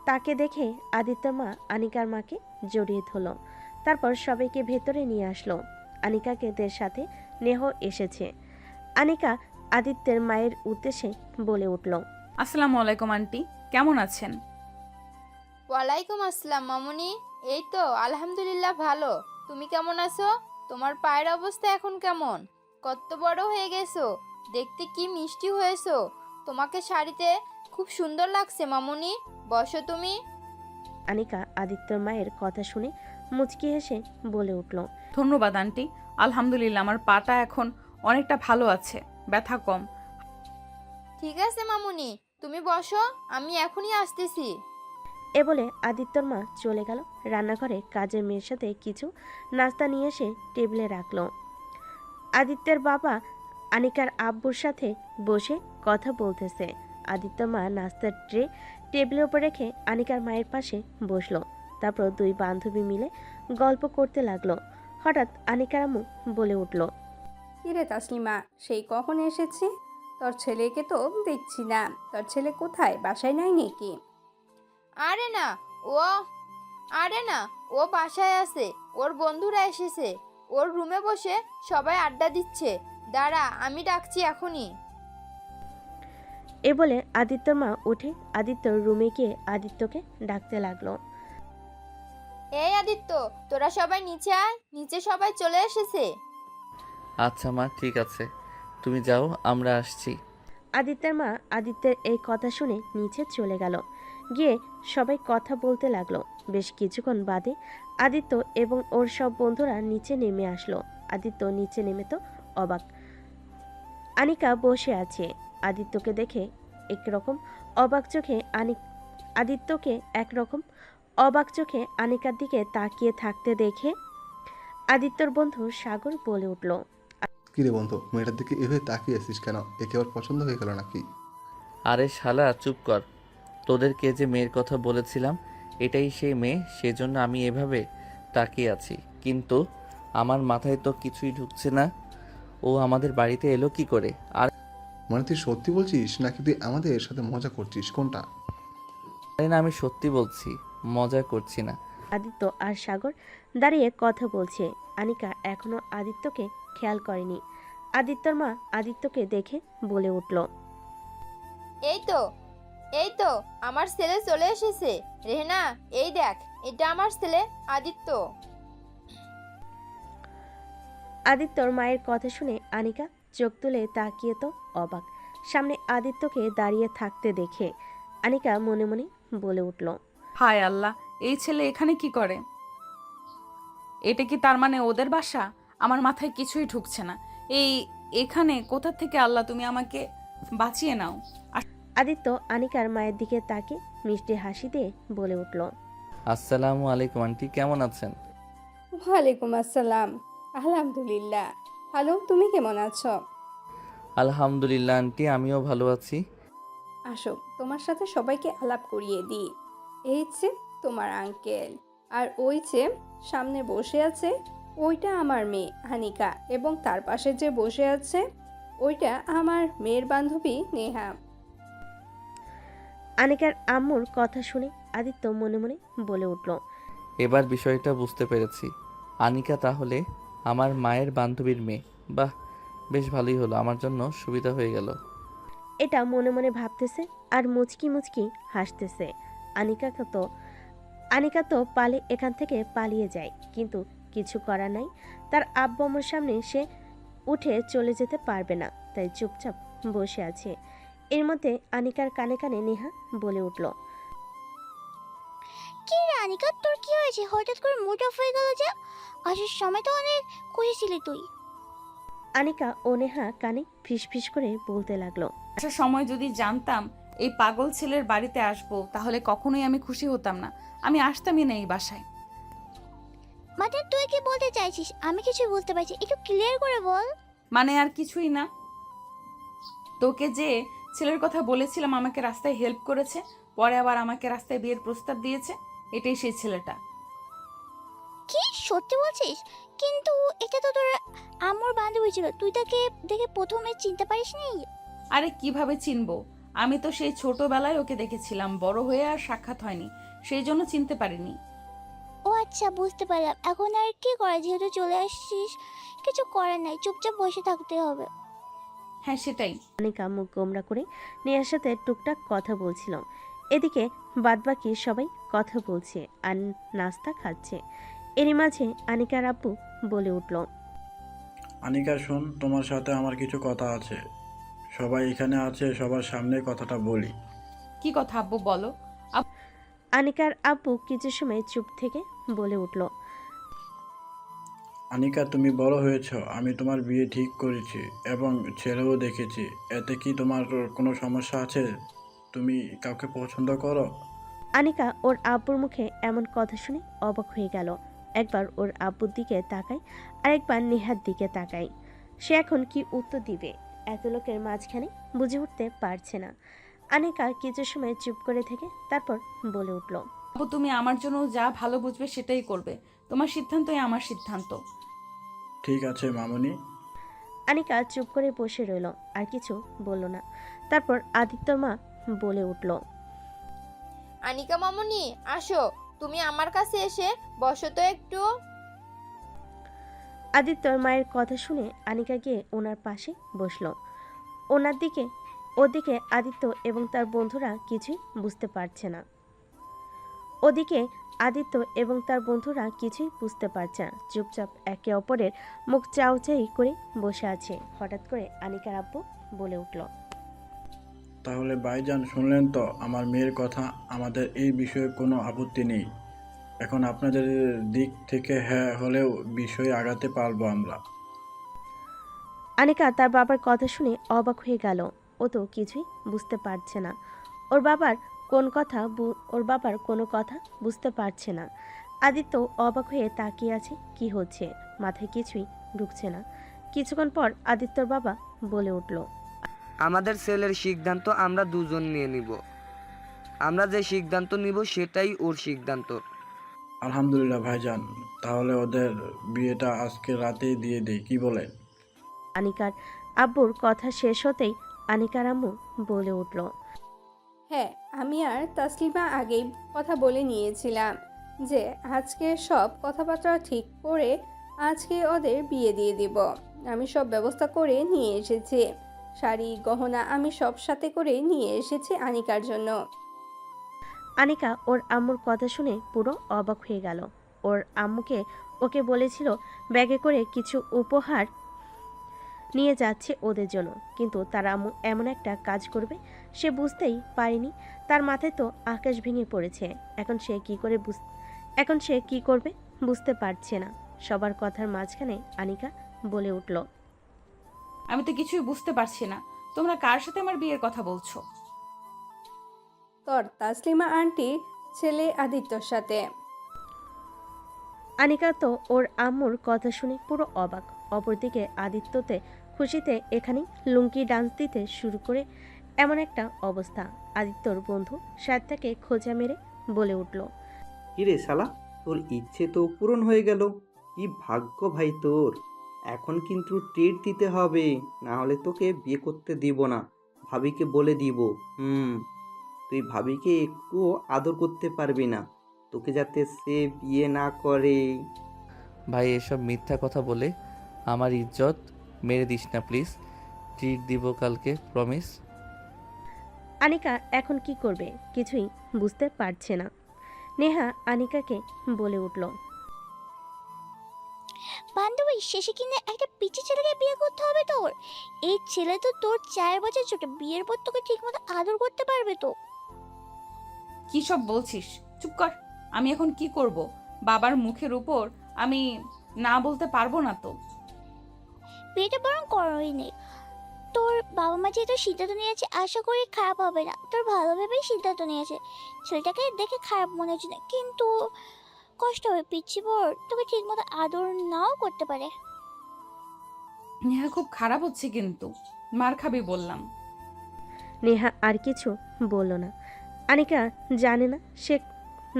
তাকে দেখে আদিত্যর মা আনিকার মাকে জড়িয়ে ধরল। তারপর সবাইকে ভেতরে নিয়ে আসলো। আনিকাকে সাথে নেহ এসেছে। আনিকা আদিত্যের মায়ের উদ্দেশ্যে বলে উঠল, আসসালামু আলাইকুম আন্টি, কেমন আছেন? ওয়ালাইকুম আসসালাম মামুনি, এই তো আলহামদুলিল্লাহ ভালো। তুমি কেমন আছো? তোমার পায়ের অবস্থা এখন কেমন? কত বড় হয়ে গেছো, দেখতে কি মিষ্টি হয়েছো। তোমাকে শাড়িতে খুব সুন্দর লাগছে মামুনি, বসো তুমি। আনিকা আদিত্যর মায়ের কথা শুনে মুচকি হেসে বলে উঠল, ধন্যবাদ আন্টি, আলহামদুলিল্লাহ আমার পাটা এখন অনেকটা ভালো আছে, ব্যথা কম। ঠিক আছে মামুনি, তুমি বসো, আমি এখনই আসতেছি। এ বলে আদিত্যর মা চলে গেল রান্নাঘরে কাজের মেয়ের সাথে কিছু নাস্তা নিয়ে এসে টেবিলে রাখলো। আদিত্যের বাবা আনিকার আব্বুর সাথে বসে কথা বলতেছে। আদিত্যর মা নাস্তার ট্রে টেবিলের উপর রেখে আনিকার মায়ের পাশে বসলো। তারপর দুই বান্ধবী মিলে গল্প করতে লাগলো। হঠাৎ আনিকার আম্মু বলে উঠল, কিরে তাসলিমা, সেই কখন এসেছি? তোর ছেলেকে তো দেখছি না। তোর ছেলে কোথায়, বাসায় নাই নাকি? আরে না ও আরে না, ও বাসায় আছে। ওর বন্ধুরা এসেছে, ওর রুমে বসে সবাই আড্ডা দিচ্ছে। দাঁড়া, আমি ডাকছি এখনই। এ বলে আদিত্যর মা উঠে আদিত্যর রুমে গিয়ে আদিত্যকে ডাকতে লাগলো। এই আদিত্য, তোরা সবাই নিচে আয়, নিচে সবাই চলে এসেছে। আচ্ছা মা, ঠিক আছে, তুমি যাও, আমরা আসছি। আদিত্যের মা আদিত্যের এই কথা শুনে নিচে চলে গেল। গিয়ে সবাই কথা বলতে লাগলো। বেশ কিছুক্ষণ বাদে আদিত্য এবং ওর সব বন্ধুরা নিচে নেমে আসলো। আদিত্য নিচে নেমে তো অবাক। আনিকা বসে আছে। আদিত্যকে দেখে একরকম অবাক চোখে আদিত্যকে একরকম অবাক চোখে আনিকার দিকে তাকিয়ে থাকতে দেখে আদিত্যর বন্ধু সাগর বলে উঠল। কিরে বন্ধু, মেয়েটার দিকে এভাবে তাকিয়ে আছিস কেন? একে আবার পছন্দ হয়ে গেল নাকি? আরে শালা চুপ কর, তোদেরকে যে মেয়ের কথা বলেছিলাম এটাই সেই মেয়ে, সেজন্য আমি এভাবে তাকিয়ে আছি। কিন্তু আমার মাথায় তো কিছুই ঢুকছে না, ও আমাদের বাড়িতে এলো কি করে? আর মানে তুই সত্যি বলছিস নাকি তুই আমাদের সাথে মজা করছিস, কোনটা? আরে না, আমি সত্যি বলছি, মজা করছি না। আদিত্য আর সাগর দাঁড়িয়ে কথা বলছে। আনিকা এখনো আদিত্যকে খেয়াল করেনি। আদিত্যর মা আদিত্যকে দেখে বলে উঠল। এই তো এই তো আমার ছেলে চলে এসেছে। রেহনা, এই দেখ, এটা আমার ছেলে আদিত্য। আদিত্যর মায়ের কথা শুনে আনিকা চোখ তুলে তাকিয়ে তো অবাক। সামনে আদিত্যকে দাঁড়িয়ে থাকতে দেখে আনিকা মনে মনে বলে উঠল। হায় আল্লাহ, এই ছেলে এখানে কি করে? এটা কি তার মানে ওদের বাসা? আমার মাথায় কিছুই ঢুকছে না। এখানে কোথা থেকে? আল্লাহ, তুমি আমাকে বাঁচিয়ে নাও। আদিত্য আনিকার মায়ের দিকে তাকিয়ে মিষ্টি হাসি দিয়ে বলে উঠল। আসসালামু আলাইকুম আন্টি, কেমন আছেন? ওয়ালাইকুম আসসালাম। আলহামদুলিল্লাহ ভালো, তুমি কেমন আছো? আলহামদুলিল্লাহ আন্টি, আমিও ভালো আছি। আসো, তোমার সাথে সবাইকে আলাপ করিয়ে দিই। এই যে তোমার আঙ্কেল, আর ওই যে সামনে বসে আছে ওইটা আমার মেয়ে হানিকা, এবং তার পাশে যে বসে আছে ওইটা আমার মেয়ের বান্ধবী নেহা। আনিকার আম্মুর কথা শুনে আদিত্য মনে মনে বলে উঠল। এবার বিষয়টা বুঝতে পেরেছি, আনিকা তাহলে আমার মায়ের বান্ধবীর মেয়ে। বাহ, বেশ ভালোই হলো, আমার জন্য সুবিধা হয়ে গেল। এটা মনে মনে ভাবতেছে আর মুচকি মুচকি হাসতেছে। আনিকা তো পালে এখান থেকে পালিয়ে যায়, কিন্তু কিছু করার নাই। তার আব্বু আম্মুর সামনে সে উঠে চলে যেতে পারবে না, তাই চুপচাপ বসে আছে। এর মধ্যে আনিকার কানে কানে নেহা বলে উঠল। কি রে আনিকা, তোর কি হয়েছে? হঠাৎ করে মুড অফ হয়ে গেল যে? আসার সময় তো অনেক খুশি ছিলি তুই। আনিকা ও নেহা কানে ফিসফিস করে বলতে লাগলো। আসার সময় যদি জানতাম এই পাগল ছেলের বাড়িতে আসবো, তাহলে কখনোই আমি খুশি হতাম না। আমি আসতামই না এই বাসায়। মানে তুই কি বলতে চাইছিস? আমি কিছু বুঝতে পারছি, একটু ক্লিয়ার করে বল। মানে আর কিছুই না। তোকে যে ছেলের কথা বলেছিলাম আমাকে রাস্তায় হেল্প করেছে, পরে আবার আমাকে রাস্তায় বিয়ের প্রস্তাব দিয়েছে, এটাই সেই ছেলেটা। কি সত্যি বলছিস? কিন্তু এটা তো তোর আম্মুর বান্ধবী ছিল, তুই তাকে দেখে প্রথমে চিনতে পারিসনি? আরে কিভাবে চিনবো? আমি তো সেই ছোটবেলায় ওকে দেখেছিলাম, বড় হয়ে আর সাক্ষাৎ হয়নি, সেই জন্য চিনতে পারিনি। ও আচ্ছা, বুঝতে পারলাম। এখন আর কি করা, যেহেতু চলে আসছিস কিছু করার নাই, চুপচাপ বসে থাকতে হবে। হ্যাঁ, সেটাই। আনিকা মুখ গোমরা করে নেহার সাথে টুকটাক কথা বলছিল। এদিকে বাদবাকি সবাই কথা বলছে আর নাস্তা খাচ্ছে। এরই মাঝে আনিকার আব্বু বলে উঠল। আনিকা শোন, তোমার সাথে আমার কিছু কথা আছে। সবাই এখানে আছে, সবার সামনে কথাটা বলি। কি কথা আব্বু, বলো। আনিকার আব্বু কিছু সময় চুপ থেকে বলে উঠল। আনিকা, তুমি বড় হয়েছ, আমি তোমার বিয়ে ঠিক করেছি এবং ছেলেও দেখেছি। এতে কি তোমার কোনো সমস্যা আছে? তুমি কাউকে পছন্দ করো? আনিকা ওর আব্বুর মুখে এমন কথা শুনে অবাক হয়ে গেল। একবার ওর আব্বুর দিকে তাকায় আর একবার নেহার দিকে তাকায়। সে এখন কি উত্তর দিবে? এত লোকের মাঝখানে বুঝে উঠতে পারছে না। আনিকা কিছু সময় চুপ করে থেকে তারপর বলে উঠল। আব্বু, তুমি আমার জন্য যা ভালো বুঝবে সেটাই করবে। তোমার সিদ্ধান্তই আমার সিদ্ধান্ত। ঠিক আছে মামুনি। আনিকা চুপ করে বসে রইল, আর কিছু বলল না। তারপর আদিত্যর মা বলে উঠল, আনিকা মামুনি আসো, তুমি আমার কাছে এসে বসো তো একটু। আদিত্যর মায়ের কথা শুনে আনিকা গিয়ে ওনার পাশে বসলো। ওদিকে আদিত্য এবং তার বন্ধুরা কিছুই বুঝতে পারছে না। চুপচাপ একে অপরের মুখ চাউচাই করে বসে আছে। হঠাৎ করে আনিকার আব্বু বলে উঠল, তাহলে ভাইজান শুনলেন তো আমার মেয়ের কথা। আমাদের এই বিষয়ে কোনো আপত্তি নেই। এখন আপনাদের দিক থেকে হ্যাঁ হলেও বিষয়ে আগাতে পারবো আমরা। আনিকা তার বাবার কথা শুনে অবাক হয়ে গেল। ও তো কিছুই বুঝতে পারছে না। ওর বাবার কোনো কথা বুঝতে পারছে না। আদিত্য অবাক হয়ে তাকিয়ে আছে। কি হচ্ছে মাথায় কিছুই ঢুকছে না। কিছুক্ষণ পর আদিত্যর বাবা বলে উঠল, আমাদের ছেলের সিদ্ধান্ত আমরা দুজন নিয়ে নিব। আমরা যে সিদ্ধান্ত নিব সেটাই ওর সিদ্ধান্ত। আলহামদুলিল্লাহ ভাইজান, তাহলে ওদের বিয়েটা আজকে রাতেই দিয়ে দেই, কি বলেন? আনিকার আব্বুর কথা শেষ হতেই আনিকার আম্মু বলে উঠল, হ্যাঁ, আমি আর তাসলিমা আগেই কথা বলে নিয়েছিলাম যে আজকে সব কথাবার্তা ঠিক করে আজকে ওদের বিয়ে দিয়ে দিব। আমি সব ব্যবস্থা করে নিয়ে এসেছি। শাড়ি গহনা আমি সব সাথে করে নিয়ে এসেছি আনিকার জন্য। আনিকা ওর আম্মুর কথা শুনে পুরো অবাক হয়ে গেল। ওর আম্মুকে ওকে বলেছিল ব্যাগে করে কিছু উপহার নিয়ে যাচ্ছে ওদের জন্য, কিন্তু তার আম্মু এমন একটা কাজ করবে সে বুঝতেই পারেনি। তার মাথায় তো আকাশ ভেঙে পড়েছে। এখন সে কি করবে বুঝতে পারছে না। সবার কথার মাঝখানে আনিকা বলে উঠল, আমি তো কিছুই বুঝতে পারছি না, তোমরা কার সাথে আমার বিয়ের কথা বলছো? তোর তাসলিমা আন্টি ছেলে আদিত্যর সাথে। আনিকা তো ওর আম্মুর কথা শুনে পুরো অবাক। অপরদিকে আদিত্যতে খুশিতে এখানেই লুঙ্কি ডান্স দিতে শুরু করে এমন একটা অবস্থা। আদিত্যর বন্ধু সাতটাকে খোঁজা মেরে বলে উঠল, কিরে শালা, তোর ইচ্ছে তো পূরণ হয়ে গেল। কি ভাগ্য ভাই তোর। এখন কিন্তু ট্রিট দিতে হবে, না হলে তোকে বিয়ে করতে দিব না। ভাবিকে বলে দিব। তুই ভাবিকে একটুও আদর করতে পারবি না, তোকে যাতে সে বিয়ে না করে। ভাই এসব মিথ্যা কথা বলে আমার ইজ্জত মেরে দিস না প্লিজ। ট্রিট দিব কালকে, প্রমিস। আনিকা এখন কি করবে কিছুই বুঝতে পারছে না। নেহা আনিকাকে বলে উঠল, বান্ধবী, শেষে কিনা একটা পিচি ছেলেকে বিয়ে করতে হবে তোর। এই ছেলে তো তোর 4 বছর ছোট, বিয়ের পর তোকে ঠিকমতো আদর করতে পারবে তো? কি সব বলছিস? চুপ কর। আমি এখন কি করব? বাবার মুখের উপর আমি না বলতে পারবো না তো। বিয়েটা বরং করোই নেই। তোর বাবা মা যেহেতু সিদ্ধান্ত নিয়েছে, আশা করি খারাপ হবে না। তোর ভালো ভেবেই সিদ্ধান্ত নিয়েছে। ছেলেটাকে দেখে খারাপ মনে হচ্ছে না, কিন্তু কষ্ট হবে। পিচ্ছি বোর তোকে ঠিকমতো আদর নাও করতে পারে। নেহা খুব খারাপ হচ্ছে কিন্তু। মার খাবি বললাম। নেহা আর কিছু বলল না। আনিকা জানে সে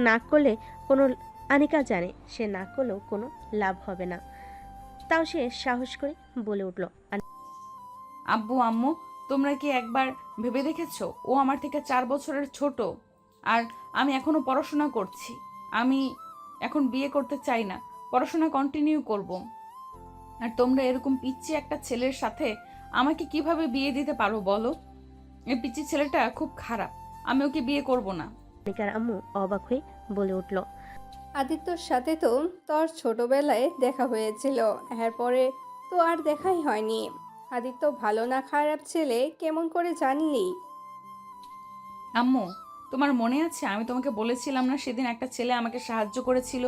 না করলেও কোনো লাভ হবে না। তাও সে সাহস করে বলে উঠল, আব্বু আম্মু, তোমরা কি একবার ভেবে দেখেছো ও আমার থেকে 4 বছরের ছোট, আর আমি এখনো পড়াশোনা করছি। আমি এখন বিয়ে করতে চাই না, পড়াশোনা কন্টিনিউ করব। আর তোমরা এরকম পিচ্চি একটা ছেলের সাথে আমাকে কিভাবে বিয়ে দিতে পারো বলো? এই পিচ্চি ছেলেটা খুব খারাপ, আমি ওকে বিয়ে করব না। আনিকার আম্মু অবাক হয়ে বলে উঠল, আদিত্যর সাথে তো তোর ছোটবেলায় দেখা হয়েছিল, এরপরে তো আর দেখাই হয়নি। আদিত্য ভালো না খারাপ ছেলে কেমন করে জানলি? আম্মু, তোমার মনে আছে আমি তোমাকে বলেছিলাম না সেদিন একটা ছেলে আমাকে সাহায্য করেছিল,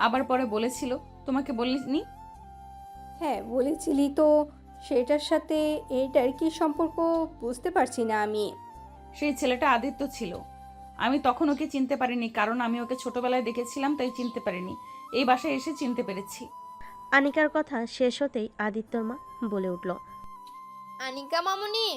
আবার পরে বলেছিল? তোমাকে বলিনি? হ্যাঁ বলেছিলি তো। সেটার সাথে এইটার কি সম্পর্ক বুঝতে পারছি না আমি। সেই ছেলেটা আদিত্য ছিল। আমি তখন ওকে চিনতে পারিনি, কারণ আমি ওকে ছোটবেলায় দেখেছিলাম, তাই চিনতে পারিনি। এই বাসায় এসে চিনতে পেরেছি। আনিকার কথা শেষ হতেই আদিত্যর মা বলে উঠল, আনিকা মামুনি,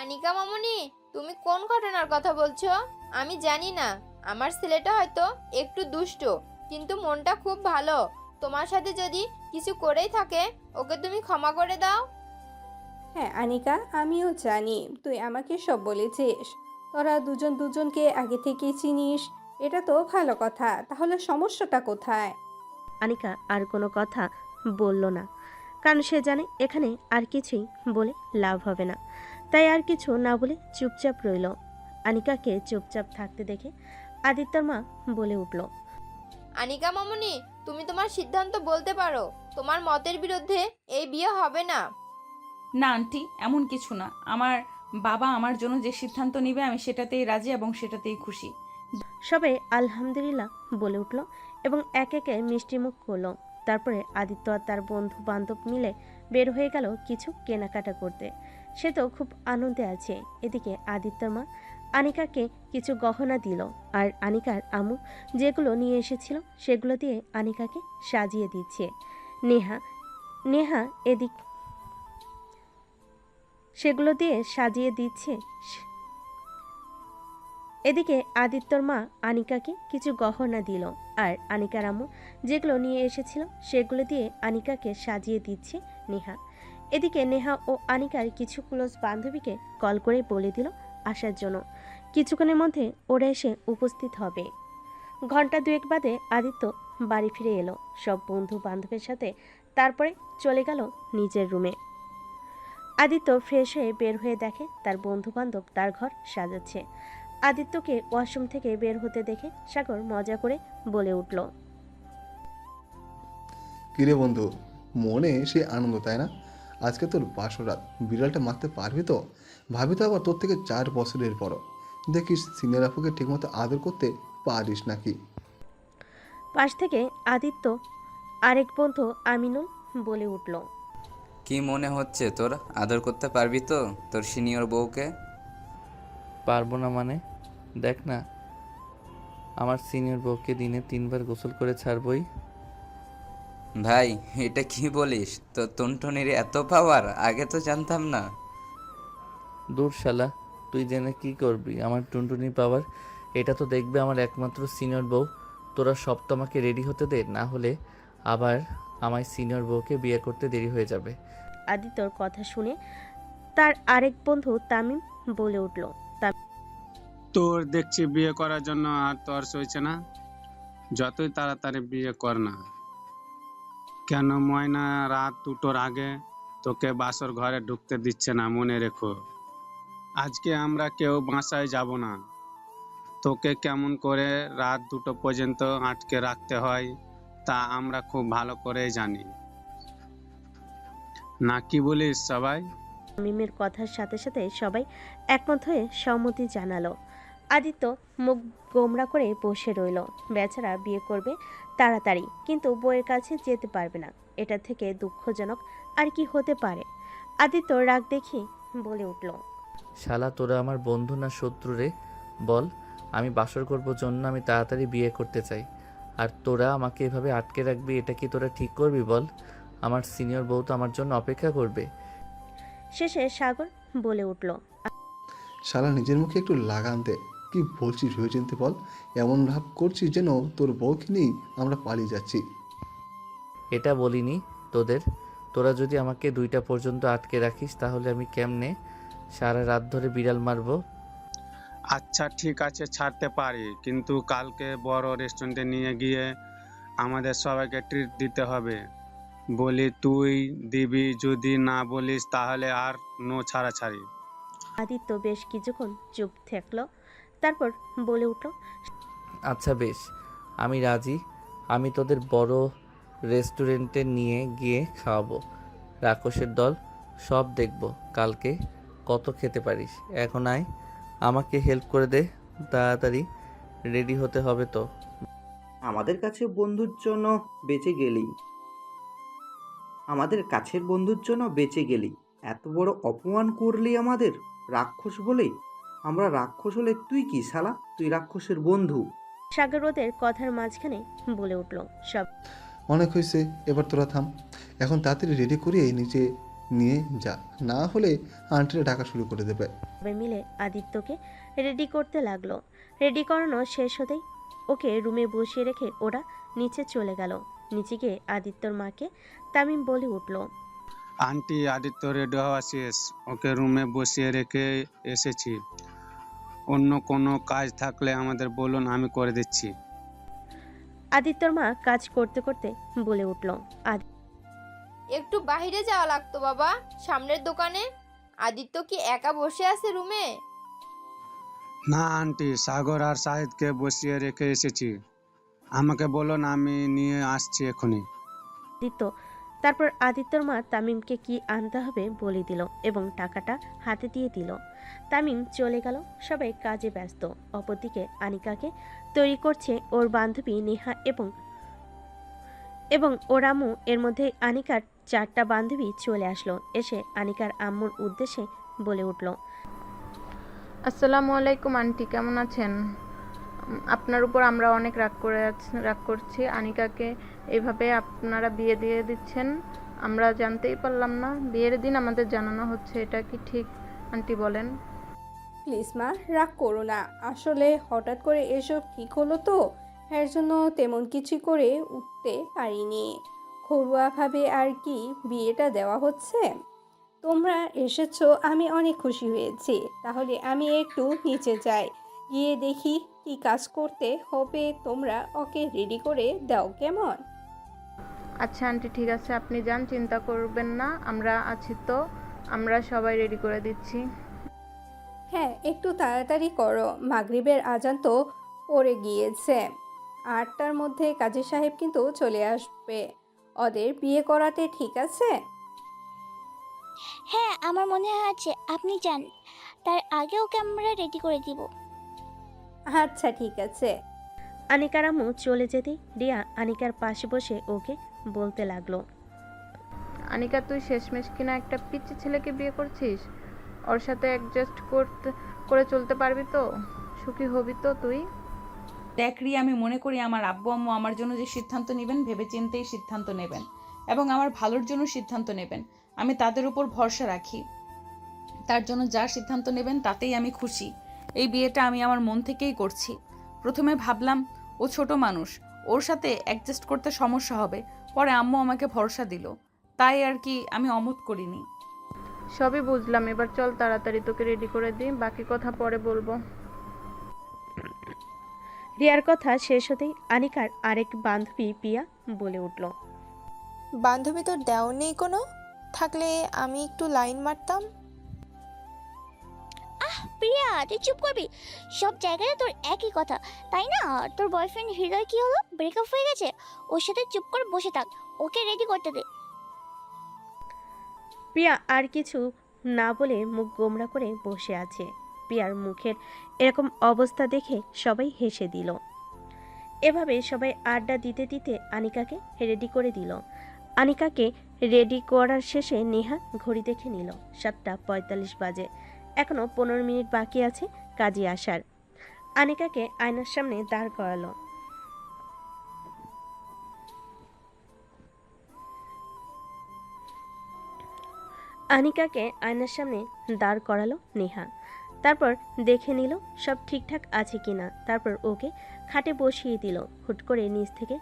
আনিকা মামুনি, তুমি কোন ঘটনার কথা বলছো? আমি জানি না। আমার ছেলেটা হয়তো একটু দুষ্ট, কিন্তু মনটা খুব ভালো। তোমার সাথে যদি কিছু করেই থাকে ওকে তুমি ক্ষমা করে দাও। হ্যাঁ আনিকা, আমিও জানি তুই আমাকে সব বলেছিস। তোরা দুজন দুজনকে আগে থেকেই চিনিস, এটা তো ভালো কথা। তাহলে সমস্যাটা কোথায়? আনিকা আর কোনো কথা বলল না, কারণ সে জানে এখানে আর কিছুই বলে লাভ হবে না। তাই আর কিছু না বলে চুপচাপ রইল। আনিকাকে চুপচাপ থাকতে দেখে আদিত্যর মা বলে উঠল, আনিকা মামুনি, তুমি তোমার সিদ্ধান্ত বলতে পারো। তোমার মতের বিরুদ্ধে এই বিয়ে হবে না। না আন্টি, এমন কিছু না। আমার বাবা আমার জন্য যে সিদ্ধান্ত নেবে আমি সেটাতেই রাজি এবং সেটাতেই খুশি। সবাই আলহামদুলিল্লাহ বলে উঠল এবং একে একে মিষ্টিমুখ করলো। তারপরে আদিত্য আর তার বন্ধু বান্ধব মিলে বের হয়ে গেল কিছু কেনাকাটা করতে। সে তো খুব আনন্দে আছে। এদিকে আদিত্যর মা আনিকাকে কিছু গহনা দিল, আর আনিকার আম্মু যেগুলো নিয়ে এসেছিল সেগুলো দিয়ে আনিকাকে সাজিয়ে দিচ্ছে। নেহা নেহা এদিক সেগুলো দিয়ে সাজিয়ে দিচ্ছে। এদিকে আদিত্যর মা আনিকাকে কিছু গহনা দিল, আর আনিকার আম্মু যেগুলো নিয়ে এসেছিল সেগুলো দিয়ে আনিকাকে সাজিয়ে দিচ্ছে নেহা। এদিকে নেহা ও আনিকার কিছু ক্লোজ বান্ধবীকে কল করে বলে দিল আসার জন্য। কিছুক্ষণের মধ্যে ওরা এসে উপস্থিত হবে। ঘন্টা দুয়েক বাদে আদিত্য বাড়ি ফিরে এলো সব বন্ধু বান্ধবের সাথে। তারপরে চলে গেল নিজের রুমে। আদিত্য ফ্রেশ হয়ে বের হয়ে দেখে তার বন্ধু বান্ধব তার ঘর সাজাচ্ছে। আদিত্যকে ওয়াশরুম থেকে বের হতে দেখে সাগর মজা করে বলে উঠল, কিরে বন্ধু, মনে সে আনন্দ তাই না? আজকে তোর বাসরাত, বিড়ালটা মারতে পারবি তো? ভাবি তো আবার তোর থেকে 4 বছরের বড়। দেখিস সিনিয়র আপুকে ঠিকমতো আদর করতে পারিস নাকি। পাশ থেকে আদিত্য আরেক বন্ধু আমিনুল বলে উঠল, কি মনে হচ্ছে তোর আদর করতে পারবি তো তোর সিনিয়র বউকে? পারবো না মানে? দেখ না, আমার সিনিয়র বউকে দিনে 3 বার গোসল করে ছাড়বই। ভাই এটা কি বলিস? তোর টুনটুনির এত পাওয়ার, আগে তো জানতাম না। দূর শালা, তুই জেনে কি করবি? আমার টুনটুনি পাওয়ার এটা তো দেখবে আমার একমাত্র সিনিয়র বউ। তোরা সব তো আমাকে রেডি হতে দে, না হলে আবার আমার সিনিয়র বউকে বিয়ে করতে দেরি হয়ে যাবে। আদিত্যর কথা শুনে তার আরেক বন্ধু তামিম বলে উঠল, তোর দেখছি বিয়ে করার জন্য আর তোর সইছে না। যতই তাড়াতাড়ি বিয়ে কর না কেন, ময়না রাত 2টোর আগে তোকে বাসর ঘরে ঢুকতে দিচ্ছে না, মনে রেখো। আজকে আমরা কেউ বাসায় যাব না। তোকে কেমন করে রাত 2টো পর্যন্ত আটকে রাখতে হয় তা আমরা খুব ভালো করেই জানি। না কি বলিস সবাই? তামিমের কথার সাথে সাথে সবাই একমত হয়ে সম্মতি জানালো। আদিত্য মুখ গোমরা করে বসে রইল। বেচারা বিয়ে করবে তাড়াতাড়ি, কিন্তু বউয়ের কাছে যেতে পারবে না। এটা থেকে দুঃখজনক আর কি হতে পারে? আদিত্য রাগ দেখি বলে উঠল, শালা তোরা আমার বন্ধু না শত্রু রে? বল, আমি বাসর করবো জন্য আমি তাড়াতাড়ি বিয়ে করতে চাই, আর তোরা আমাকে এভাবে আটকে রাখবি? এটা কি তোরা ঠিক করবি বল? আমার সিনিয়র বউ তো আমার জন্য অপেক্ষা করবে। শেষে সাগর বলে উঠল, শালা নিজের মুখে একটু লাগাম দে। কি বলছিস ভেবে চিনতে বল। এমন ভাব করছিস যেন তোর বউকে নিয়েই আমরা পালিয়ে যাচ্ছি। এটা বলিনি তোদের। তোরা যদি আমাকে 2টা পর্যন্ত আটকে রাখিস তাহলে আমি কেমনে সারা রাত ধরে বিড়াল মারবো? আচ্ছা ঠিক আছে, ছাড়তে পারি, কিন্তু কালকে বড় রেস্টুরেন্টে নিয়ে গিয়ে আমাদের সবাইকে ট্রিট দিতে হবে। বলি তুই দিবি, যদি না বলিস তাহলে আর নো ছাড়াছাড়ি। আদিত্য বেশ কিছুক্ষণ চুপ থাকলো, তারপর বলে উঠল, আচ্ছা বেশ, আমি রাজি। আমি তোদের বড় রেস্টুরেন্টে নিয়ে গিয়ে খাওয়াবো। রাক্ষসের দল সব দেখব কালকে কত খেতে পারিস। এখন আয়, আমাকে হেল্প করে দে, তাড়াতাড়ি রেডি হতে হবে তো। আমাদের কাছে বন্ধুর জন্য বেঁচে গেলি, আমাদের কাছের বন্ধুর জন্য বেঁচে গেলি, এত বড় অপমান করলি আমাদের রাক্ষস বলে। আমরা রাক্ষস হলে তুই কি শালা? তুই রাক্ষসের বন্ধু। সাগর ওদের কথার মাঝখানে বলে উঠল, সব অনেক হয়েছে, এবার তোরা থাম। এখন তাড়াতাড়ি রেডি করিয়ে নিচে নিয়ে যা, না হলে আন্টিরা ডাকা শুরু করে দেবে। সবাই মিলে আদিত্যকে রেডি করতে লাগলো। রেডি করানো শেষ হতেই ওকে রুমে বসিয়ে রেখে ওরা নিচে চলে গেল। নিচে গিয়ে আদিত্যর মাকে তামিম বলে উঠল, আন্টি, আদিত্য রেডি হওয়া শেষ, ওকে রুমে বসিয়ে রেখে এসেছি। অন্য কোনো কাজ থাকলে আমাদের বলুন, আমি করে দিচ্ছি। আদিত্যর মা কাজ করতে করতে বলে উঠল, একটু বাইরে যাওয়া লাগতো বাবা, সামনের দোকানে। আদিত্য কি একা বসে আছে রুমে? না আন্টি, সাগর আর শাহিদকে বসিয়ে রেখে এসেছি। আমাকে বলুন, আমি নিয়ে আসছি এখনই। আদিত্য তারপর আদিত্যর মা তামিমকে কি আনতে হবে বলে দিল এবং টাকাটা হাতে দিয়ে দিল। তামিম চলে গেল, সবাই কাজে ব্যস্ত। অপরদিকে আনিকাকে তৈরি করছে ওর বান্ধবী নেহা এবং ওর আম্মু। এর মধ্যে আনিকার 4টা বান্ধবী চলে আসলো। এসে আনিকার আম্মুর উদ্দেশ্যে বলে উঠল, আসসালামু আলাইকুম আন্টি, কেমন আছেন? আপনার উপর আমরা অনেক রাগ করছি। আনিকাকে এইভাবে আপনারা বিয়ে দিয়ে দিচ্ছেন, আমরা জানতেই পারলাম না। বিয়ের দিন আমাদের জানানো হচ্ছে, এটা কি ঠিক আন্টি বলেন? প্লিজ মা, রাগ করো না। আসলে হঠাৎ করে এসব ঠিক হলো তো, এর জন্য তেমন কিছু করে উঠতে পারিনি। ঘরোয়াভাবে আর কি বিয়েটা দেওয়া হচ্ছে। তোমরা এসেছো, আমি অনেক খুশি হয়েছি। তাহলে আমি একটু নিচে যাই, গিয়ে দেখি কি কাজ করতে হবে। তোমরা ওকে রেডি করে দাও, কেমন? আচ্ছা আন্টি, ঠিক আছে, আপনি যান, চিন্তা করবেন না, আমরা আছি তো, আমরা সবাই রেডি করে দিচ্ছি। হ্যাঁ, একটু তাড়াতাড়ি করো, মাগরিবের আজান তো পড়ে গিয়েছে। 8টার মধ্যে কাজী সাহেব কিন্তু চলে আসবে ওদের বিয়ে করাতে, ঠিক আছে? হ্যাঁ, আমার মনে হয় আছে, আপনি যান, তার আগে ওকে আমরা রেডি করে দিব। আচ্ছা ঠিক আছে। আনিকার আম্মু চলে যেতেই রিয়া আনিকার পাশে বসে ওকে বলতে লাগলো, আনিকা, তুই শেষমেশ কিনা একটা পিচ্চি ছেলেকে বিয়ে করছিস। ওর সাথে অ্যাডজাস্ট করে চলতে পারবি তো? সুখী হবি তো তুই? দেখ রিয়া, আমি মনে করি আমার আব্বু আম্মু আমার জন্য যে সিদ্ধান্ত নেবেন ভেবেচিন্তেই সিদ্ধান্ত নেবেন এবং আমার ভালোর জন্য সিদ্ধান্ত নেবেন। আমি তাদের উপর ভরসা রাখি। তার জন্য যা সিদ্ধান্ত নেবেন তাতেই আমি খুশি। এই বিয়েটা আমি আমার মন থেকেই করছি। প্রথমে ভাবলাম ও ছোট মানুষ, ওর সাথে অ্যাডজাস্ট করতে সমস্যা হবে। পরে আম্মু আমাকে ভরসা দিল, তাই আর কি আমি অমত করিনি। সবই বুঝলাম, এবার চল তাড়াতাড়ি তোকে রেডি করে দিই, বাকি কথা পরে বলবো। রিয়ার কথা শেষ হতেই আনিকার আরেক বান্ধবী পিয়া বলে উঠল, বান্ধবী তোর দেও নেই কোনো? থাকলে আমি একটু লাইন মারতাম। প্রিয়া, তুই চুপ করবি? সব জায়গায় তোর একই কথা, তাই না? তোর বয়ফ্রেন্ড হৃদয় কি হলো? ব্রেকআপ হয়ে গেছে? ওর সাথে চুপ করে বসে থাক, ওকে রেডি করতে দে। প্রিয়া আর কিছু না বলে মুখ গোমড়া করে বসে আছে। প্রিয়ার মুখের এরকম অবস্থা দেখে সবাই হেসে দিল। এভাবে সবাই আড্ডা দিতে দিতে আনিকাকে রেডি করে দিল। আনিকাকে রেডি করার শেষে নেহা ঘড়ি দেখে নিল, 7:45 বাজে। এখনো 15 মিনিট বাকি আছে কাজী আসার। আনিকাকে আয়নার সামনে দাঁড় করালো। আনিকাকে আয়নার সামনে দাঁড় করালো নেহা। তারপর দেখে নিল সব ঠিকঠাক আছে কিনা। তারপর ওকে খাটে বসিয়ে দিল। হুট করে নিচ থেকে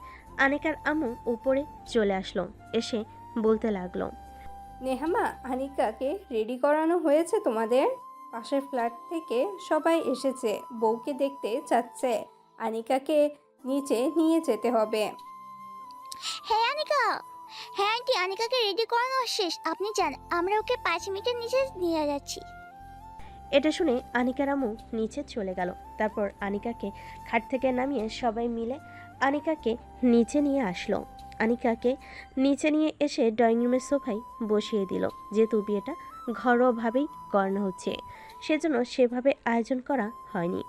আনিকার আম্মু উপরে চলে আসলো, এসে বলতে লাগলো, নেহামা, আনিকাকে রেডি করানো হয়েছে তোমাদের? পাশের ফ্ল্যাট থেকে সবাই এসেছে, বউকে দেখতে চাচ্ছে। আনিকাকে নিচে নিয়ে যেতে হবে। হ্যাঁ আনিকা, হ্যাঁ আন্টি, আনিকাকে রেডি করানো শেষ, আপনি যান, আমরা ওকে 5 মিনিটের নিচে নিয়ে যাচ্ছি। এটা শুনে আনিকার আম্মু নিচে চলে গেল। তারপর আনিকাকে খাট থেকে নামিয়ে সবাই মিলে আনিকাকে নিচে নিয়ে আসলো। আনিকাকে নিচে নিয়ে এসে ড্রয়িং রুমের সোফায় বসিয়ে দিল। যেহেতু বিয়েটা ঘরোয়াভাবেই করানো হচ্ছে, সেজন্য সেভাবে আয়োজন করা হয়নি।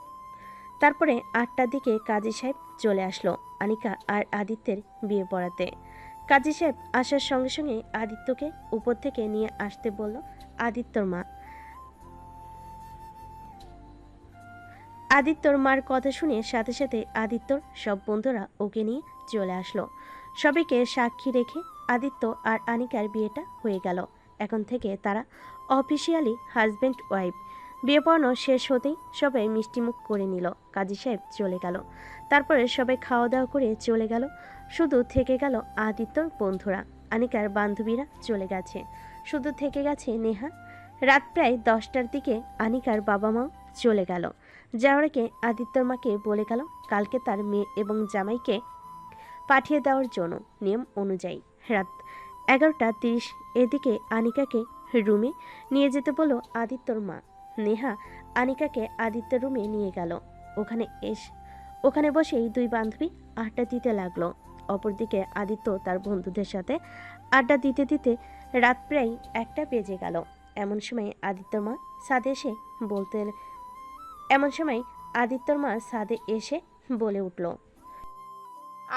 তারপরে 8টার দিকে কাজী সাহেব চলে আসলো আনিকা আর আদিত্যের বিয়ে পড়াতে। কাজী সাহেব আসার সঙ্গে সঙ্গে আদিত্যকে উপর থেকে নিয়ে আসতে বলল আদিত্যর মা। আদিত্যর মার কথা শুনে সাথে সাথে আদিত্যর সব বন্ধুরা ওকে নিয়ে চলে আসলো। সবাইকে সাক্ষী রেখে আদিত্য আর আনিকার বিয়েটা হয়ে গেল। এখন থেকে তারা অফিসিয়ালি হাজব্যান্ড ওয়াইফ। বিয়ে পড়ানো শেষ হতেই সবাই মিষ্টিমুখ করে নিল। কাজী সাহেব চলে গেল। তারপরে সবাই খাওয়া দাওয়া করে চলে গেল শুধু থেকে গেল আদিত্যর বন্ধুরা, আনিকার বান্ধবীরা চলে গেছে, শুধু থেকে গেছে নেহা। রাত প্রায় 10টার দিকে আনিকার বাবা মাও চলে গেল। যাওয়ার আগে আদিত্যর মাকে বলে গেল কালকে তার মেয়ে এবং জামাইকে পাঠিয়ে দেওয়ার জন্য নিয়ম অনুযায়ী। রাত 11:30 এদিকে আনিকাকে রুমে নিয়ে যেতে বলল আদিত্যর মা। নেহা আনিকাকে আদিত্যর রুমে নিয়ে গেল। ওখানে বসেই দুই বান্ধবী আড্ডা দিতে লাগলো। অপরদিকে আদিত্য তার বন্ধুদের সাথে আড্ডা দিতে দিতে রাত প্রায় 1টা বেজে গেল। এমন সময় আদিত্যর মা ছাদে এসে বলে উঠল,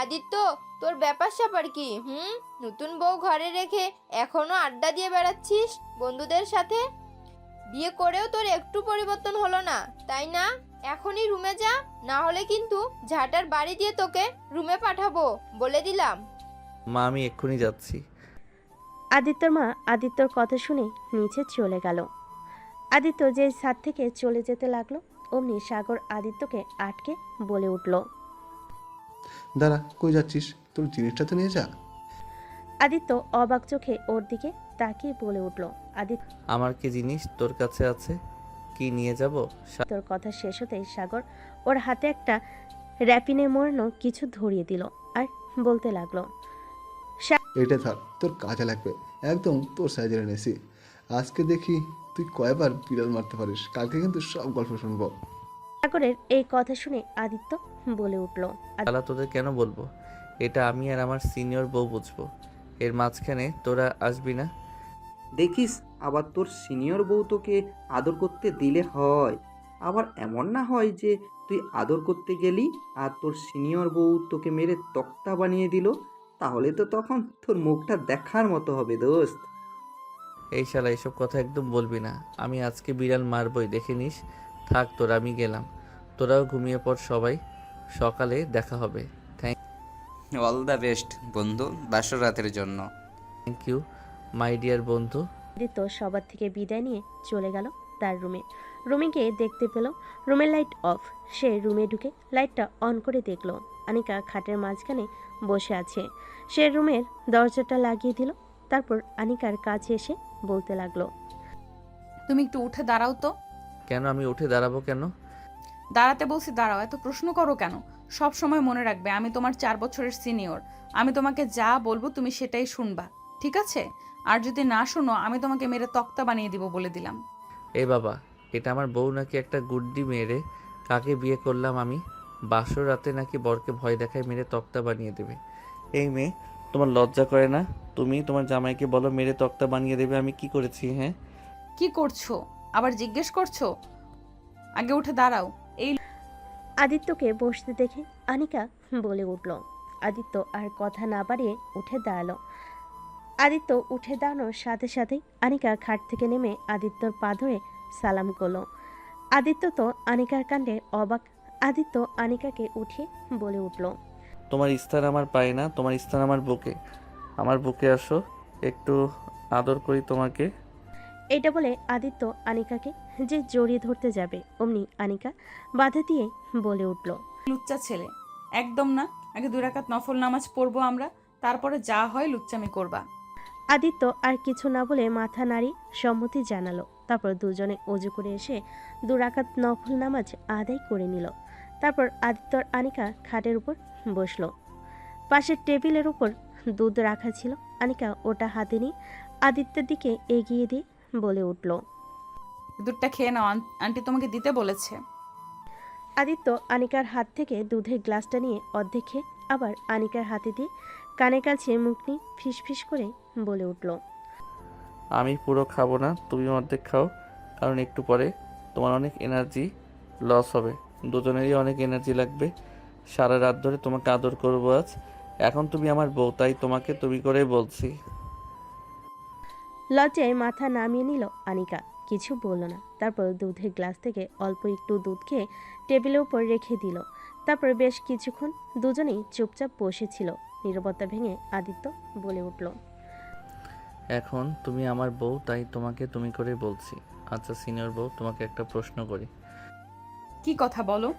আদিত্য, তোর ব্যাপার স্যাপার কি? নতুন বউ ঘরে রেখে এখনো আড্ডা দিয়ে বেড়াচ্ছিস বন্ধুদের সাথে? বিয়ে করেও তোর একটু পরিবর্তন হলো না, তাই না? এখনই রুমে যা, না হলে কিন্তু ঝাঁটার বাড়ি দিয়ে তোকে রুমে পাঠাবো, বলে দিলাম। মা আমি এক্ষুনি যাচ্ছি। আদিত্যর মা আদিত্যর কথা শুনে নিচে চলে গেল। আদিত্য যে ছাদ থেকে চলে যেতে লাগলো, অমনি সাগর আদিত্যকে আটকে বলে উঠল, দাঁড়া, কই যাচ্ছিস? তোর জিনিসটা তো নিয়ে যা। আদিত্য অবাক চোখে ওর দিকে তাকিয়ে বলে উঠল, আমার কি জিনিস তোর কাছে আছে? কি নিয়ে যাব? তোর কথা শেষ হতেই সাগর ওর হাতে একটা র্যাপিনে মোড়ানো কিছু ধরিয়ে দিল আর বলতে লাগলো, এটা ধর, তোর কাজে লাগবে, একদম তোর সাইজের এনেছি। আজকে দেখি তুই কয়বার বিড়াল মারতে পারিস, কালকে কিন্তু সব গল্প শুনবো। সাগরের এই কথা শুনে আদিত্য বলে উঠল, শালা তোদের কেন বলবো? এটা আমি আর আমার সিনিয়র বউ বুঝবো, এর মাঝখানে তোরা আসবি না। দেখিস আবার তোর সিনিয়র বউ তোকে আদর করতে দিলে হয়, আবার এমন না হয় যে তুই আদর করতে গেলি আর তোর সিনিয়র বউ তোকে মেরে তক্তা বানিয়ে দিল, তাহলে তো তখন তোর মুখটা দেখার মতো হবে দোস্ত। এই শালা এসব কথা একদম বলবি না, আমি আজকে বিড়াল মারবই, দেখে নিস। থাক তোরা, আমি গেলাম, তোরাও ঘুমিয়ে পড় সবাই, সকালে দেখা হবে। অল দ্য বেস্ট বন্ধু বাসর রাতের জন্য। থ্যাংক ইউ মাই ডিয়ার বন্ধু। আদিত্য সবার থেকে বিদায় নিয়ে চলে গেল তার রুমে গিয়ে দেখতে পেল রুমের লাইট অফ। সে রুমে ঢুকে লাইটটা অন করে দেখলো আনিকা খাটের মাঝখানে বসে আছে। সে রুমের দরজাটা লাগিয়ে দিল, তারপর আনিকার কাছে এসে বলতে লাগলো, তুমি একটু উঠে দাঁড়াও তো। কেন? আমি উঠে দাঁড়াবো কেন? দাঁড়াতে বলছি দাঁড়াও, এত প্রশ্ন করো কেন? সব সময় মনে রাখবে আমি তোমার 4 বছরের সিনিয়র। আমি তোমাকে যা বলবো তুমি সেটাই শুনবা, ঠিক আছে? আর যদি না শোনো আমি তোমাকে মেরে তক্তা বানিয়ে দিব, বলে দিলাম। এ বাবা, এটা আমার বউ নাকি একটা গুড্ডি মেরে? কাকে বিয়ে করলাম আমি? বাসর রাতে নাকি বরকে ভয় দেখায় মেরে তক্তা বানিয়ে দেবে? এই মেয়ে, তোমার লজ্জা করে না? তুমি তোমার জামাইকে বলো মেরে তক্তা বানিয়ে দেবে। আমি কি করেছি? হ্যাঁ, কি করছো আবার জিজ্ঞেস করছো? আগে উঠে দাঁড়াও। এই আদিত্যকে বসতে দেখে আনিকা বলে উঠল। আদিত্য আর কথা না বাড়িয়ে উঠে দাঁড়ালো। আদিত্য উঠে দাঁড়ানোর সাথে সাথেই আনিকা খাট থেকে নেমে আদিত্যর পা ধরে সালাম করলো। আদিত্য তো আনিকার কাণ্ডে অবাক। আদিত্য আনিকাকে উঠিয়ে বলে উঠল, তোমার স্থান আমার পায়ে না, তোমার স্থান আমার বুকে। আমার বুকে আসো, একটু আদর করি তোমাকে। এটা বলে আদিত্য আনিকাকে যে জড়িয়ে ধরতে যাবে, অমনি আনিকা বাধা দিয়ে বলে উঠল, লুচ্চা ছেলে একদম না। আগে 2 রাকাত নফল নামাজ পড়বো আমরা, তারপরে যা হয় লুচ্চামি করবা। আদিত্য আর কিছু না বলে মাথা নাড়ি সম্মতি জানালো। তারপর দুজনে অজু করে এসে 2 রাকাত নফল নামাজ আদায় করে নিল। তারপর আদিত্য আর আনিকা খাটের উপর বসলো। পাশের টেবিলের উপর দুধ রাখা ছিল। আনিকা ওটা হাতে নিয়ে আদিত্যের দিকে এগিয়ে দিয়ে বলে উঠল, দুধটা খেয়ে নাও, আন্টি তোমাকে দিতে বলেছে। আদিত্য আনিকার হাত থেকে দুধের গ্লাসটা নিয়ে অর্ধেক খেয়ে আবার আনিকার হাতে দিয়ে কানে কাছে মুখ নিয়ে ফিসফিস করে বলে উঠল, আমি পুরো খাবো না, তুমি অর্ধেক খাও, কারণ একটু পরে তোমার অনেক এনার্জি লস হবে। দুজনেরই অনেক এনার্জি লাগবে। সারা রাত ধরে তোমাকে আদর করবো আজ। এখন তুমি আমার বউ, তাই তোমাকে তুমি করেই বলছি। লজ্জায় মাথা নামিয়ে নিল আনিকা, কিছু বলল না। তারপর দুধের গ্লাস থেকে অল্প একটু দুধ খেয়ে টেবিলের উপর রেখে দিল। তারপর বেশ কিছুক্ষণ দুজনেই চুপচাপ বসেছিল। নীরবতা ভেঙে আদিত্য বলে উঠল, এখন তুমি আমার বউ, তাই তোমাকে তুমি করে বলছি। আচ্ছা সিনিয়র বউ, তোমাকে একটা প্রশ্ন করি। কি কথা বলো?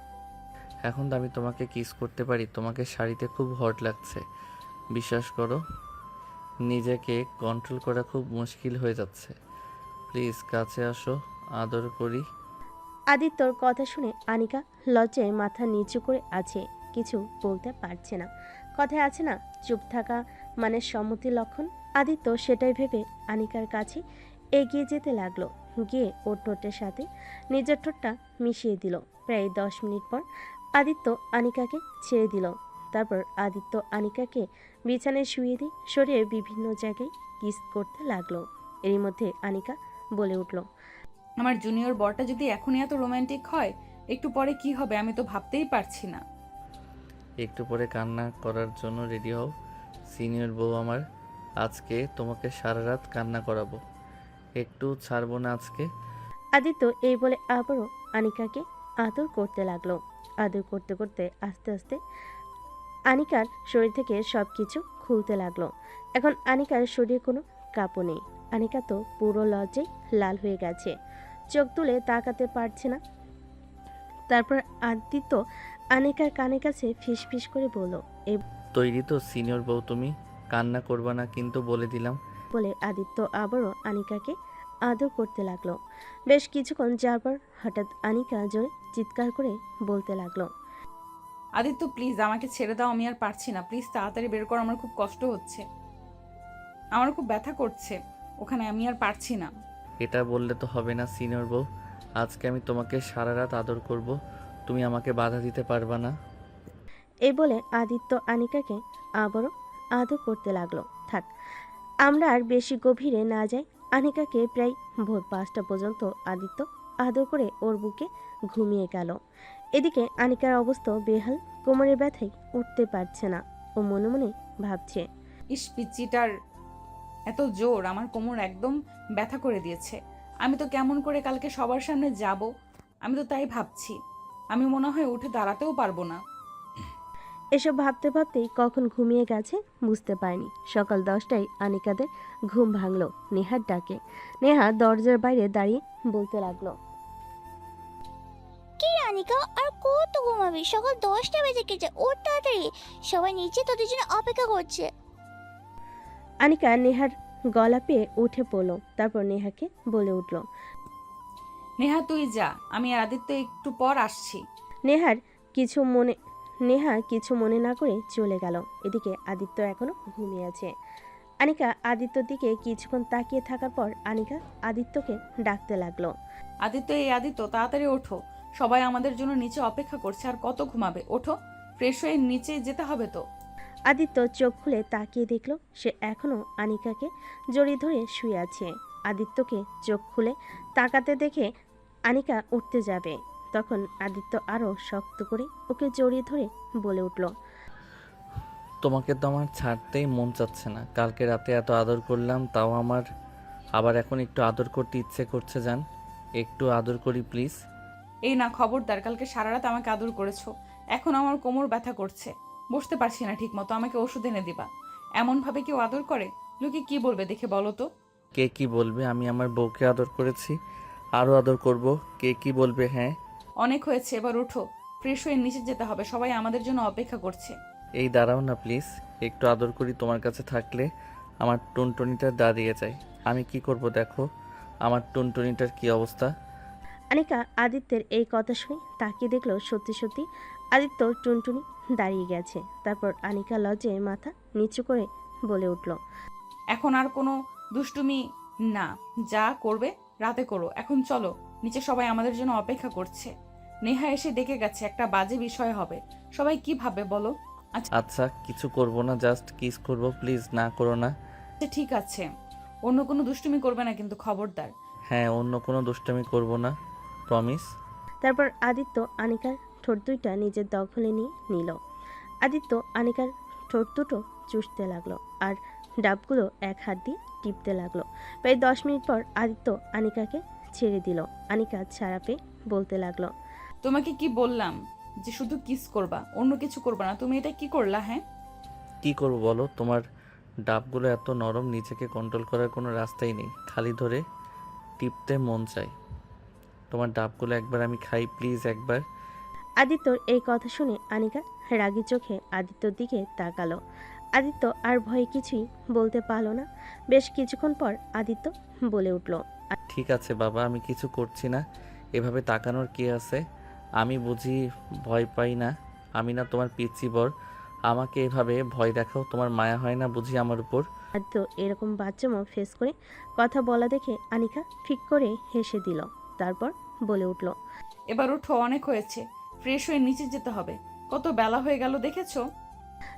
এখন তো আমি তোমাকে কিস করতে পারি। তোমাকে শাড়িতে খুব হট লাগছে, বিশ্বাস করো। নিজেকে কন্ট্রোল করা খুব মুশকিল হয়ে যাচ্ছে। প্লিজ কাছে আসো, আদর করি। আদিত্যর কথা শুনে আনিকা লজ্জায় মাথা নিচু করে আছে, কিছু বলতে পারছে না। কথায় আছে না, চুপ থাকা মানে সম্মতির লক্ষণ। আদিত্য সেটাই ভেবে আনিকার কাছে এগিয়ে যেতে লাগলো, গিয়ে ওর ঠোঁটের সাথে নিজের ঠোঁটটা মিশিয়ে দিল। প্রায় 10 মিনিট পর আদিত্য আনিকাকে ছেড়ে দিল। তারপর আদিত্য আনিকাকে বিছানায় শুয়ে দিয়ে শরীরে বিভিন্ন জায়গায় কিস করতে লাগলো। এরই মধ্যে আনিকা বলে উঠল, আমার জুনিয়র বরটা যদি এখনই এত রোমান্টিক হয়, একটু পরে কি হবে আমি তো ভাবতেই পারছি না। একটু পরে কান্না করার জন্য রেডি হও সিনিয়র বউ আমার। আজকে তোমাকে সারা রাত কান্না করাবো, একটু ছাড়বো না আজকে। আদিত্য এই বলে আবারও আনিকাকে আদর করতে লাগলো। আদর করতে করতে আস্তে আস্তে আনিকার শরীর থেকে সব কিছু খুলতে লাগলো। এখন আনিকার শরীরে কোনো কাঁপও নেই। আনিকা তো পুরো লজ্জায় লাল হয়ে গেছে, চোখ তুলে তাকাতে পারছে না। তারপর আদিত্য আনিকার কানের কাছে ফিসফিস করে বলল, এই তৈরি তো সিনিয়র বউ তুমি? কান্না করবা না কিন্তু, বলে দিলাম। বলে আদিত্য আবারও আনিকাকে আদর করতে লাগলো। বেশ কিছুক্ষণ যাওয়ার পর হঠাৎ আনিকা জোরে চিৎকার করে বলতে লাগলো, আদিত্য প্লিজ আমাকে ছেড়ে দাও, আমি আর পারছি না, প্লিজ তাড়াতাড়ি বের করো, আমার খুব কষ্ট হচ্ছে, আমার খুব ব্যথা করছে ওখানে, আমি আর পারছি না। এটা বললে তো হবে না সিনিয়র বউ। আজকে আমি তোমাকে সারা রাত আদর করব, তুমি আমাকে বাধা দিতে পারবা না। এই বলে আদিত্য আনিকাকে আবারও আদর করতে লাগলো। থাক, আমরা আর বেশি গভীরে না যাই। আনিকাকে প্রায় ভোর 5টা পর্যন্ত আদিত্য আদর করে ওর বুকে ঘুমিয়ে গেল। এদিকে আনিকার অবস্থা বেহাল, কোমরের ব্যথায় উঠতে পারছে না। ও মনে মনে ভাবছে, ইস পিচ্চিটার এত জোর, আমার কোমর একদম ব্যথা করে দিয়েছে। আমি তো কেমন করে কালকে সবার সামনে যাব, আমি তো তাই ভাবছি। আমি মনে হয় উঠে দাঁড়াতেও পারবো না। এসব ভাবতে ভাবতেই কখন ঘুমিয়ে গেছে বুঝতে পারেনি। সকাল 10টায় আনিকাদের ঘুম ভাঙলো নেহার ডাকে। নেহা দরজার বাইরে দাঁড়িয়ে বলতে লাগলো, কি আনিকা, আর কত ঘুমাবি? সকাল 10টা বেজে গেছে, ওর তাড়াতাড়ি, সবাই নিচে তোদের জন্য অপেক্ষা করছে। আনিকা নেহার গলা পেয়ে উঠে পড়লো। তারপর নেহাকে বলে উঠল, নেহা তুই যা, আমি আর আদিত্য একটু পর আসছি। নেহা কিছু মনে না করে চলে গেল। এদিকে আদিত্য এখনো ঘুমিয়ে আছে। আনিকা আদিত্যর দিকে কিছুক্ষণ তাকিয়ে থাকার পর আনিকা আদিত্যকে ডাকতে লাগলো, আদিত্য, এই আদিত্য তাড়াতাড়ি ওঠো, সবাই আমাদের জন্য নিচে অপেক্ষা করছে, আর কত ঘুমাবে, ওঠো, ফ্রেশ হয়ে নিচে যেতে হবে তো। আদিত্য চোখ খুলে তাকিয়ে দেখলো সে এখনো আনিকাকে জড়িয়ে ধরে শুয়ে আছে। আদিত্যকে চোখ খুলে তাকাতে দেখে আনিকা উঠতে যাবে, তখন আদিত্য আরো শক্ত করে ওকে জড়িয়ে ধরে বলে উঠল, তোমাকে তো আমার ছাড়তেই মন চাচ্ছে না। কালকে রাতে এত আদর করলাম, তাও আমার আবার এখন একটু আদর করতে ইচ্ছে করছে। জান, একটু আদর করি প্লিজ। এই না, খবরদার, কালকে সারা রাত আমাকে আদর করেছো, এখন আমার কোমর ব্যথা করছে, বসতে পারছি না ঠিক মতো, আমাকে ওষুধ এনে দিবা। এমন ভাবে কেউ আদর করে? লোকে কি বলবে দেখে বলো তো। কে কি বলবে? আমি আমার বউকে আদর করেছি, আরও আদর করব, কে কি বলবে? হ্যাঁ, অনেক হয়েছে, এবার ওঠো, ফ্রেশ হয়ে নিচে যেতে হবে, সবাই আমাদের জন্য অপেক্ষা করছে। এই দাঁড়াও না প্লিজ, একটু আদর করি। তোমার কাছে থাকলে আমার টুনটুনিটা দাঁড়িয়ে যায়। আমি কি করব দেখো, আমার টুনটুনিটার কি অবস্থা। আনিকা আদিত্যের এই কথা শুনে তাকিয়ে দেখলো সত্যি সত্যি আদিত্য টুনটুনি দাঁড়িয়ে গেছে। তারপর আনিকা লজ্জায় মাথা নিচু করে বলে উঠল, এখন আর কোনো দুষ্টুমি না, যা করবে রাতে করো, এখন চলো নিচে, সবাই আমাদের জন্য অপেক্ষা করছে। নেহা এসে ডেকে গেছে, একটা বাজে বিষয় হবে, সবাই কি ভাববে বলো। আচ্ছা কিছু করব না, জাস্ট কিস করব, প্লিজ না করো না। আচ্ছা ঠিক আছে, অন্য কোনো দুষ্টুমি করবে না কিন্তু, খবরদার। হ্যাঁ, অন্য কোনো দুষ্টামি করব না, প্রমিস। তারপর আদিত্য আনিকার ঠোঁট দুইটা নিজের দখলে নিয়ে নিল। আদিত্য আনিকার ঠোঁট দুটো চুষতে লাগলো আর ডাবগুলো এক হাত দিয়ে টিপতে লাগলো। প্রায় 10 মিনিট পর আদিত্য আনিকাকে ছেড়ে দিল। আনিকা ছাড়া পেয়ে বলতে লাগলো, তোমাকে কি বললাম যে শুধু কিস করবা, অন্য কিছু করবা না, তুমি এটা কি করলা? হ্যাঁ, কি করব বলো? তোমার ডাবগুলো এত নরম, নিজেকে কন্ট্রোল করার কোনো রাস্তাই নেই, খালি ধরে টিপতে মন চায়। তোমার ডাবগুলো একবার আমি খাই প্লিজ, একবার। আদিত্যর এই কথা শুনে আনিকা রাগী চোখে আদিত্যর দিকে তাকালো। আদিত্য আর ভয়ে কিছুই বলতে পারল না। বেশ কিছুক্ষণ পর আদিত্য বলে উঠল, ঠিক আছে বাবা, আমি কিছু করছি না। এভাবে তাকানোর কি আছে? আমি বুঝি ভয় পাই না? আমি না তোমার পিচ্চি বর? আমাকে এভাবে ভয় দেখাও, তোমার মায়া হয় না বুঝি আমার উপর? আদিত্য এরকম বাচ্চামো ফেস করে কথা বলা দেখে আনিকা ফিক করে হেসে দিল। তারপর বলে উঠল, এবার উঠো, অনেক হয়েছে, ফ্রেশ হয়ে নিচে যেতে হবে। কত বেলা হয়ে গেল দেখেছো?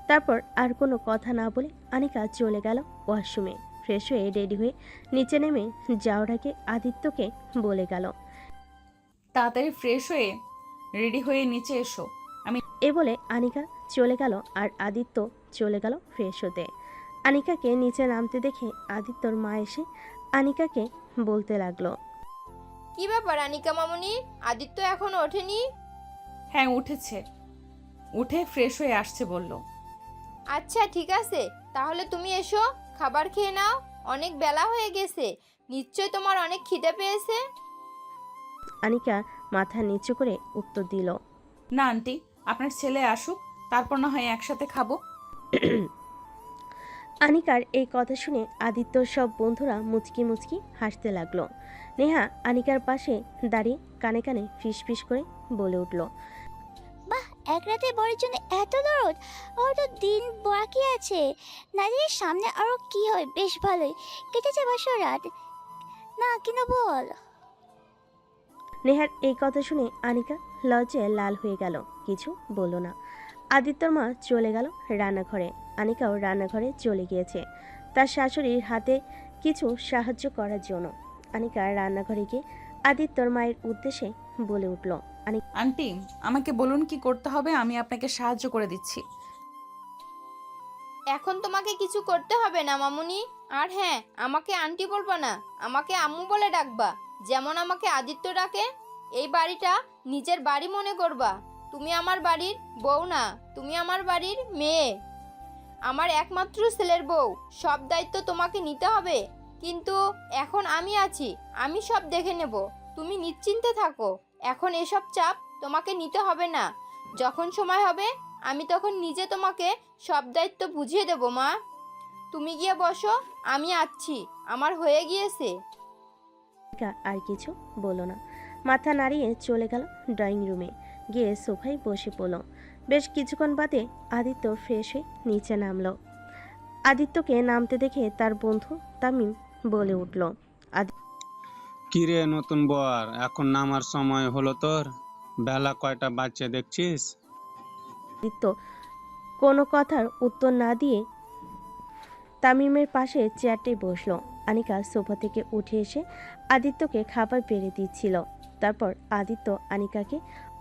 তারপর আর কোনো কথা না বলে আনিকা চলে গেল ওয়াশরুমে। ফ্রেশ হয়ে রেডি হয়ে নিচে নেমে যাওয়ার আগে আদিত্যকে বলে গেল, তাড়াতাড়ি ফ্রেশ হয়ে রেডি হয়ে নিচে এসো। এ বলে আনিকা চলে গেল আর আদিত্য চলে গেল ফ্রেশ হতে। আনিকাকে নিচে নামতে দেখে আদিত্যর মা এসে আনিকাকে বলতে লাগলো, কি ব্যাপার আনিকা মামুনি, আদিত্য এখনো ওঠেনি? হ্যাঁ উঠেছে, উঠে ফ্রেশ হয়ে আসছে বলল। আচ্ছা ঠিক আছে, তাহলে তুমি এসো, খাবার খেয়ে নাও, অনেক বেলা হয়ে গেছে, নিশ্চয় তোমার অনেক খিদে পেয়েছে। আনিকা মাথা নিচু করে উত্তর দিল, না আন্টি, আপনার ছেলে আসুক, তারপর না হয় একসাথে খাবো। আনিকার এই কথা শুনে আদিত্যর সব বন্ধুরা মুচকি মুচকি হাসতে লাগলো। নেহা আনিকার পাশে দাঁড়িয়ে কানে কানে ফিস ফিস করে বলে উঠল, বাহ, এক রাতে বরের জন্য এত দরদ! ওর তো দিন বাকি আছে, না জানি সামনে আরো কি হয়। বেশ ভালোই কেটেছে বাসর রাত, না কিনা বল? নেহার এই কথা শুনে আনিকা লজ্জায় লাল হয়ে গেল, কিছু বলল না। আদিত্যর মা চলে গেল রান্নাঘরে। আনিকাও রান্নাঘরে চলে গিয়েছে তার শাশুড়ির হাতে কিছু সাহায্য করার জন্য। আনিকা রান্নাঘরে গিয়ে আদিত্যর মায়ের উদ্দেশ্যে বলে উঠল, আন্টি, আমাকে বলুন কি করতে হবে, আমি আপনাকে সাহায্য করে দিচ্ছি। এখন তোমাকে কিছু করতে হবে না মামুনি। আর হ্যাঁ, আমাকে আন্টি বলবা না, আমাকে আম্মু বলে ডাকবা, যেমন আমাকে আদিত্য ডাকে। এই বাড়িটা নিজের বাড়ি মনে করবা। তুমি আমার বাড়ির বউ না, তুমি আমার বাড়ির মেয়ে, আমার একমাত্র ছেলের বউ। সব দায়িত্ব তোমাকে নিতে হবে, কিন্তু এখন আমি আছি, আমি সব দেখে নেব। তুমি নিশ্চিন্তে থাকো, এখন এসব চাপ তোমাকে নিতে হবে না। যখন সময় হবে আমি তখন নিজে তোমাকে সব দায়িত্ব বুঝিয়ে দেব মা। তুমি গিয়ে বসো, আমি আসছি, আমার হয়ে গিয়েছে। আনিকা আর কিছু বলল না, মাথা নাড়িয়ে চলে গেল ড্রয়িং রুমে। গিয়ে সোফায় বসে পড়ল। বেশ কিছুক্ষণ বাদে আদিত্য ফ্রেশ হয়ে নিচে নামলো। আদিত্যকে নামতে দেখে তার বন্ধু তামিম বলে উঠল, কিরে নতুন বর, এখন নামার সময় হলো তোর? বেলা কয়টা বাজছে দেখছিস? আদিত্য কোনো কথার উত্তর না দিয়ে তামিমের পাশে চেয়ারটে বসলো। আনিকা সোফা থেকে উঠে এসে আদিত্যকে খাবার বেড়ে দিচ্ছিল। তারপর আদিত্য আনিকাকে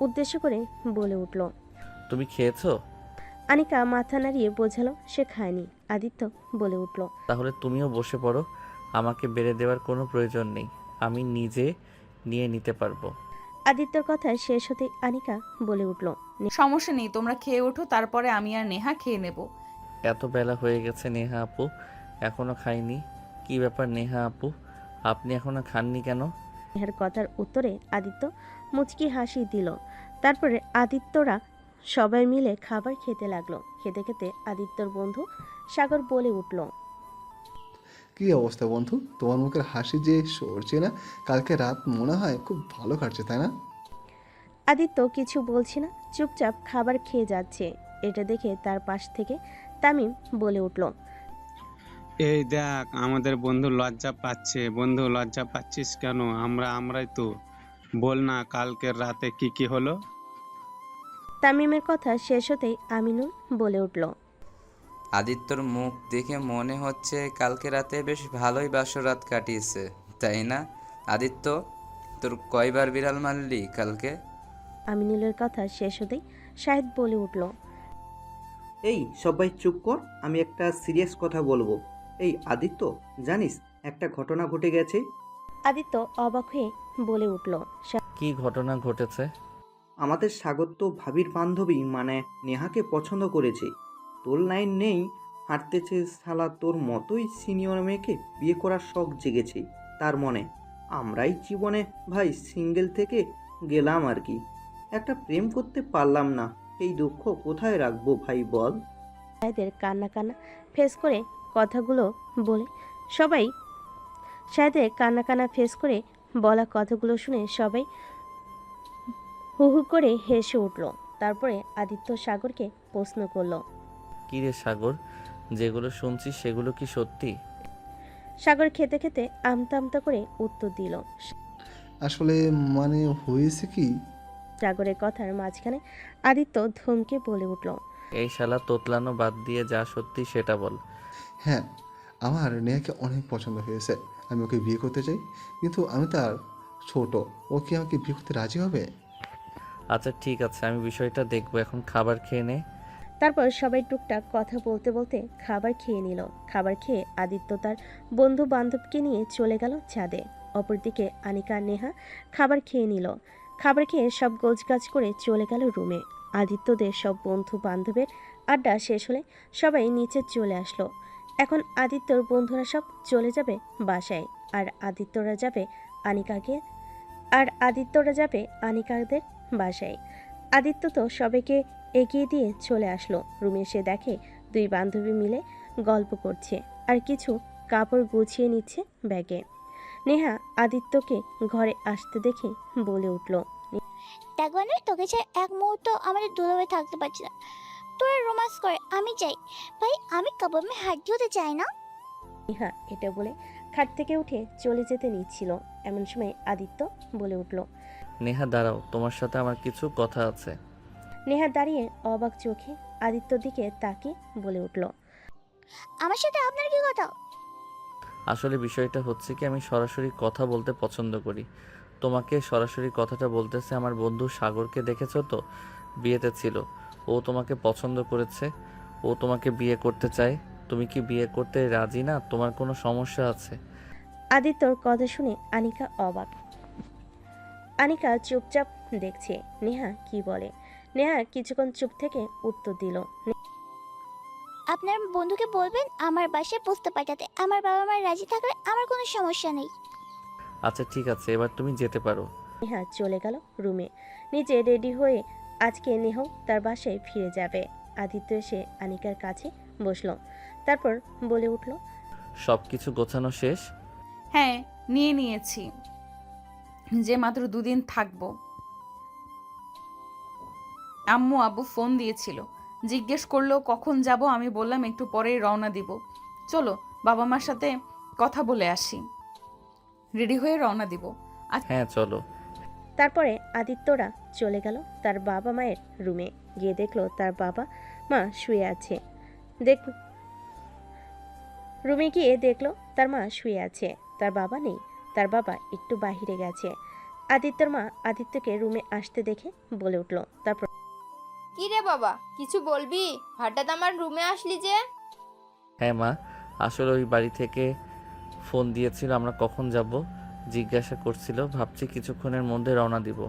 উদ্দেশ্য করে বলে উঠল, তুমি খেয়েছো? আনিকা মাথা নাড়িয়ে বোঝালো সে খায়নি। আদিত্য বলে উঠল, তাহলে তুমিও বসে পড়ো, আমাকে বেড়ে দেওয়ার কোনো প্রয়োজন নেই, আমি নিজে নিয়ে নিতে পারবো। আদিত্যর কথা শেষ হতে আনিকা বলে উঠল, সমস্যা নেই, তোমরা খেয়ে ওঠো, তারপরে আমি আর নেহা খেয়ে নেব। এত বেলা হয়ে গেছে নেহা আপু, এখনো খাইনি? কি ব্যাপার নেহা আপু, আপনি এখনো খাননি কেন? নেহার কথার উত্তরে আদিত্য মুচকি হাসি দিল। তারপরে আদিত্যরা সবাই মিলে খাবার খেতে লাগলো। খেতে খেতে আদিত্যর বন্ধু সাগর বলে উঠল, কী অবস্থা বন্ধু, তোমার মুখের হাসি যে সরছে না। কালকে রাত মনে হয় খুব ভালো কাটছে, তাই না? আদিত্য কিছু বলছে না, চুপচাপ খাবার খেয়ে যাচ্ছে। এটা দেখে তার পাশ থেকে তামিম বলে উঠল, এই দেখ, আমাদের বন্ধু লজ্জা পাচ্ছে। বন্ধু লজ্জা পাচ্ছিস কেন? আমরাই তো। বল না কালকের রাতে কি কি হলো? তামিমের কথা শেষ হতেই আমিনুল বলে উঠল, আদিত্যর মুখ দেখে মনে হচ্ছে কালকে রাতে বেশ ভালোই বাসরাত কাটিয়েছে, তাই না? আদিত্য, তোর কয়বার বিড়াল মারলি কালকে? আমিনুলের কথা শেষ হতেই শাহিদ বলে উঠল, এই সবাই চুপ কর, আমি একটা সিরিয়াস কথা বলবো। এই আদিত্য, জানিস একটা ঘটনা ঘটে গেছে? আদিত্য অবাক হয়ে বলে উঠল, কি ঘটনা ঘটেছে? আমাদের স্বাগত ভাবির বান্ধবী মানে নেহাকে পছন্দ করেছে। তোর লাইন নেই, হাঁটতেছে শালা তোর মতোই সিনিয়র মেয়েকে বিয়ে করার শখ জেগেছে তার মনে। আমরাই জীবনে ভাই সিঙ্গেল থেকে গেলাম আর কি। একটা প্রেম করতে পারলাম না, এই দুঃখ কোথায় রাখবো ভাই বল? সাহেদের কান্না কান্না ফেস করে কথাগুলো বলে সবাই সাহেদের কান্না কান্না ফেস করে বলা কথাগুলো শুনে সবাই হু হু করে হেসে উঠল। তারপরে আদিত্য সাগরকে প্রশ্ন করলো। কী রে সাগর, যেগুলো শুনছি সেগুলো কি সত্যি? সাগর খেতে খেতে আমতা আমতা করে উত্তর দিল। আসলে মানে হয়েছে কি, সাগরের কথার মাঝখানে আদিত্য ধমকে বলে উঠল। এই শালা তোতলানো বাদ দিয়ে যা সত্যি সেটা বল। হ্যাঁ আমার নেহাকে অনেক পছন্দ হয়েছে, আমি ওকে বিয়ে করতে চাই, কিন্তু আমি তার ছোট, ও কি আমাকে বিয়ে করতে রাজি হবে? আচ্ছা ঠিক আছে, আমি বিষয়টা দেখবো, এখন খাবার খেয়ে নে। তারপর সবাই টুকটাক কথা বলতে বলতে খাবার খেয়ে নিল। খাবার খেয়ে আদিত্য তার বন্ধু বান্ধবকে নিয়ে চলে গেল ছাদে। অপরদিকে আনিকা আর নেহা খাবার খেয়ে নিল। খাবার খেয়ে সব গোছগাছ করে চলে গেল রুমে। আদিত্যদের সব বন্ধু বান্ধবের আড্ডা শেষ হলে সবাই নিচে চলে আসলো। এখন আদিত্যর বন্ধুরা সব চলে যাবে বাসায়, আর আদিত্যরা যাবে আনিকাদের বাসায়। আদিত্য তো সবাইকে এগিয়ে দিয়ে চলে আসলো। রুমে এসে দেখে দুই বান্ধবী মিলে গল্প করছে আর কিছু কাপড় গুছিয়ে নিচ্ছে ব্যাগে। নেহা আদিত্যকে ঘরে আসতে দেখে বলে উঠল। দেখো না, তোকে ছাড়া এক মুহূর্ত আমাদের দূরে থাকতে পারছি না। তোরা রোমান্স করে, আমি চাই ভাই, আমি কাবাবে হাড্ডি হতে চাই না। নেহা এটা বলে খাট থেকে উঠে চলে যেতে নিচ্ছিল, এমন সময় আদিত্য বলে উঠল। নেহা দাঁড়াও, তোমার সাথে আমার কিছু কথা আছে। নেহা দাঁড়িয়ে অবাক চোখে আদিত্যর দিকে তাকিয়ে বলে উঠল। আমার সাথে আপনার কি কথা? আসলে বিষয়টা হচ্ছে কি, আমি সরাসরি কথা বলতে পছন্দ করি। তোমাকে সরাসরি কথাটা বলতেছে আমার বন্ধু সাগরকে, দেখেছো তো, বিয়েতে ছিল, ও তোমাকে পছন্দ করেছে, ও তোমাকে বিয়ে করতে চায়। তুমি কি বিয়ে করতে রাজি না? তোমার কোনো সমস্যা আছে? আদিত্যর কথা শুনে আনিকা অবাক। আনিকা চুপচাপ দেখছে নেহা কি বলে। নেহা কিছুক্ষণ চুপ থেকে উত্তর দিল। আপনার বন্ধুকে বলবেন আমার বাসায় প্রস্তাব পাঠাতে। আমার বাবা মা রাজি থাকলে আমার কোনো সমস্যা নেই। আচ্ছা ঠিক আছে, এবার তুমি যেতে পারো। নেহা চলে গেল রুমে। নিজে রেডি হয়ে আজকে নেহাও তার বাসায় ফিরে যাবে। আদিত্য এসে আনিকার কাছে বসলো, তারপর বলে উঠল। সব কিছু গোছানো শেষ? হ্যাঁ, নিয়ে নিয়েছি, যে মাত্র 2 দিন থাকবো। আম্মু আব্বু ফোন দিয়েছিল, জিজ্ঞেস করলো কখন যাব। আমি বললাম একটু পরেই রওনা দিব, চলো বাবা মার সাথে কথা বলে আসি, রেডি হয়ে রওনা দিব। হ্যাঁ চলো। তারপরে আদিত্যরা চলে গেল তার বাবা মায়ের রুমে। গিয়ে দেখলো তার বাবা মা শুয়ে আছে। রুমে গিয়ে দেখলো তার মা শুয়ে আছে, তার বাবা নেই, তার বাবা একটু বাহিরে গেছে। আদিত্যর মা আদিত্যকে রুমে আসতে দেখে বলে উঠল। তারপর, কি রে বাবা, কিছু বলবি? হঠাৎ আমার রুমে আসলি যে? হ্যাঁ মা, আসলে ওই বাড়ি থেকে ফোন দিয়েছিল, আমরা কখন যাব জিজ্ঞাসা করছিল, ভাবছি কিছুক্ষণের মধ্যে রওনা দিব।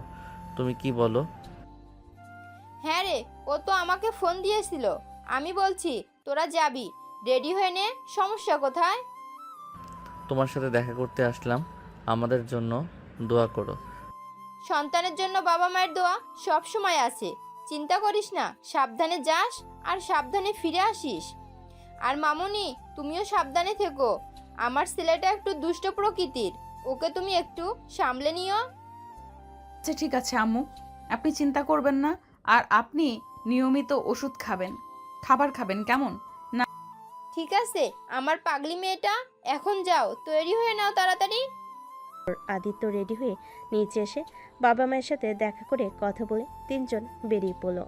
তুমি কি বলো? হ্যাঁ রে, ও তো আমাকে ফোন দিয়েছিল। আমি বলছি তোরা যাবি, রেডি হয়ে নে, সমস্যা কোথায়? তোমার সাথে দেখা করতে আসলাম, আমাদের জন্য দোয়া করো। সন্তানের জন্য বাবা মায়ের দোয়া সব সময় আছে, চিন্তা করিস না। সাবধানে যাস আর সাবধানে ফিরে আসিস। আর মামুনি, তুমিও সাবধানে থেকো। আমার ছেলেটা একটু দুষ্ট প্রকৃতির, ওকে তুমি একটু সামলে নিও। আচ্ছা ঠিক আছে আম্মু, আপনি চিন্তা করবেন না। আর আপনি নিয়মিত ওষুধ খাবেন, খাবার খাবেন, কেমন? না ঠিক আছে আমার পাগলি মেয়েটা, এখন যাও, তৈরি হয়ে নাও তাড়াতাড়ি। আদিত্য রেডি হয়ে নিচে এসে বাবা মায়ের সাথে দেখা করে কথা বলে তিনজন বেরিয়ে পড়ল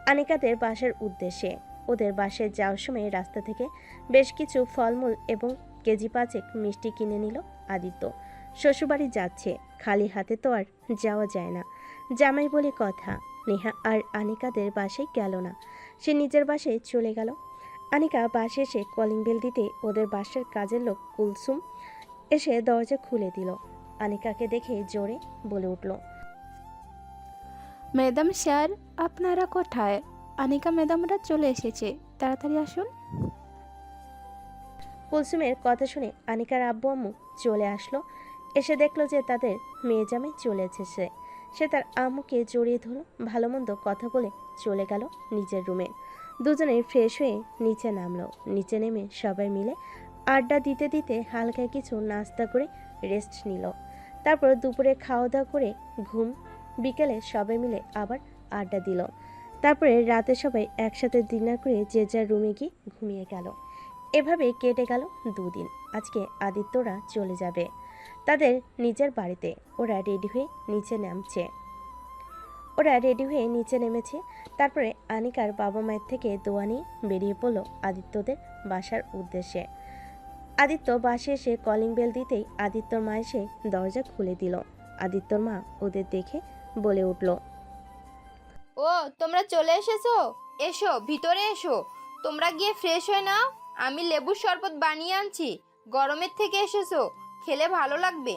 আনিকাদের বাসার উদ্দেশ্যে। ওদের বাসায় যাওয়ার সময় রাস্তা থেকে বেশ কিছু ফলমূল এবং কেজি 5 মিষ্টি কিনে নিল আদিত্য। শ্বশুরবাড়ি যাচ্ছে, খালি হাতে তো আর যাওয়া যায় না, জামাই বলে কথা। নেহা আর আনিকাদের বাসায় গেল না, সে নিজের বাসায় চলে গেল। আনিকা বাসে এসে কলিং বেল দিতে ওদের বাসার কাজের লোক কুলসুম এসে দরজা খুলে দিল। আনিকাকে দেখে জোরে বলে উঠল। ম্যাডাম স্যার, আপনারা কোথায়? আনিকা ম্যাডামরা চলে এসেছে, তাড়াতাড়ি আসুন। কুলসুমের কথা শুনে আনিকার আব্বু আম্মু চলে আসলো। এসে দেখলো যে তাদের মেয়ে জামাই চলে এসেছে। সে তার আম্মুকে জড়িয়ে ধরল, ভালো মন্দ কথা বলে চলে গেল নিজের রুমে। দুজনে ফ্রেশ হয়ে নিচে নামলো। নিচে নেমে সবাই মিলে আড্ডা দিতে দিতে হালকা কিছু নাস্তা করে রেস্ট নিল। তারপর দুপুরে খাওয়া দাওয়া করে ঘুম। বিকেলে সবাই মিলে আবার আড্ডা দিল। তারপরে রাতে সবাই একসাথে ডিনার করে যে যার রুমে গিয়ে ঘুমিয়ে গেল। এভাবে কেটে গেল 2 দিন। আজকে আদিত্যরা চলে যাবে তাদের নিজের বাড়িতে। ওরা রেডি হয়ে নিচে নেমেছে। তারপরে আনিকার বাবা মায়ের থেকে দোয়া নিয়ে বেরিয়ে পড়ল আদিত্যদের বাসার উদ্দেশ্যে। আদিত্য বাসে এসে কলিং বেল দিতেই আদিত্যর মা এসে দরজা খুলে দিল। আদিত্যর মা ওদের দেখে বলে উঠল, ও তোমরা চলে এসেছো, এসো ভিতরে এসো। তোমরা গিয়ে ফ্রেশ হয়ে নাও, আমি লেবুর শরবত বানিয়ে আনছি। গরমের থেকে এসেছো, খেলে ভালো লাগবে।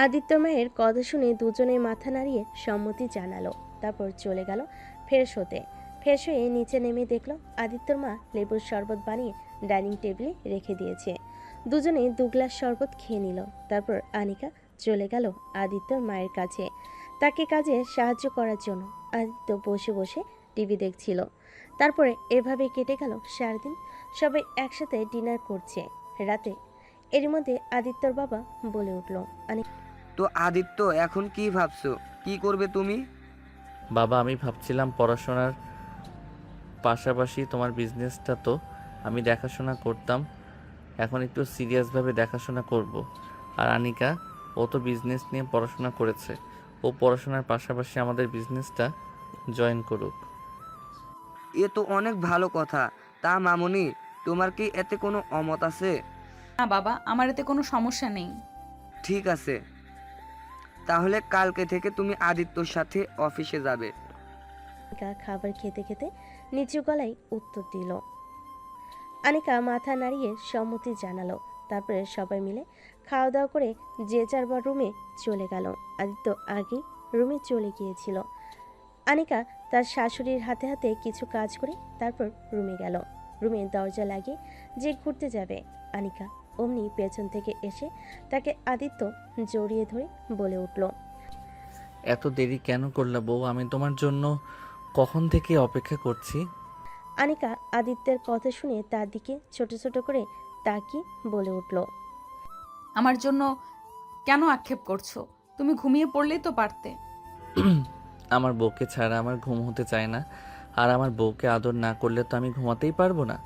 আদিত্যর মায়ের কথা শুনে দুজনে মাথা নাড়িয়ে সম্মতি জানালো। তারপর চলে গেল ফ্রেশ হতে। ফ্রেশ হয়ে নিচে নেমে দেখলো আদিত্যর মা লেবুর শরবত বানিয়ে ডাইনিং টেবিলে রেখে দিয়েছে। দুজনে 2 গ্লাস শরবত খেয়ে নিল। তারপর আনিকা চলে গেল আদিত্যর মায়ের কাছে তাকে কাজে সাহায্য করার জন্য। আদিত্য বসে বসে টিভি দেখছিল। তারপরে এভাবে কেটে গেল 4 দিন। সবাই একসাথে ডিনার করছে রাতে। এর মধ্যে আদিত্যর বাবা বলে উঠল, তো আদিত্য, এখন কি ভাবছো, কি করবে তুমি? বাবা, আমি ভাবছিলাম পড়াশোনার পাশাপাশি তোমার বিজনেসটা তো আমি দেখাশোনা করতাম, এখন একটু সিরিয়াসভাবে দেখাশোনা করব। আর আনিকা, ও তো বিজনেস নিয়ে পড়াশোনা করেছে, ও পড়াশোনার পাশাপাশি আমাদের বিজনেসটা জয়েন করুক। এ তো অনেক ভালো কথা। তা মামুনি, তোমার কি এতে কোনো অমত আছে? না বাবা, আমার এতে কোনো সমস্যা নেই। ঠিক আছে, তাহলে কালকে থেকে তুমি আদিত্যর সাথে অফিসে যাবে। আনিকা খাবার খেতে খেতে নিচু গলায় উত্তর দিল। আনিকা মাথা নাড়িয়ে সম্মতি জানালো। তারপরে সবাই মিলে খাওয়া দাওয়া করে যে যার রুমে চলে গেল। আদিত্য আগেই রুমে চলে গিয়েছিল। আনিকা তার শাশুড়ির হাতে হাতে কিছু কাজ করে তারপর রুমে গেল। রুমে দরজা লাগিয়ে যে ঘুরতে যাবে আনিকা, অমনি পেছন থেকে এসে তাকে আদিত্য জড়িয়ে ধরে বলে উঠল, এত দেরি কেন করলে বউ? আমি তোমার জন্য কখন থেকে অপেক্ষা করছি। আনিকা আদিত্যের কথা শুনে তার দিকে ছোট ছোট করে তাকিয়ে বলে উঠল, আমার জন্য কেন আক্ষেপ করছো? তুমি ঘুমিয়ে পড়লেই তো পারতে। আমার বউকে ছাড়া আমার ঘুম হতে চায় না, আর আমার বউকে আদর না করলে তো আমি ঘুমাতেই পারবো না।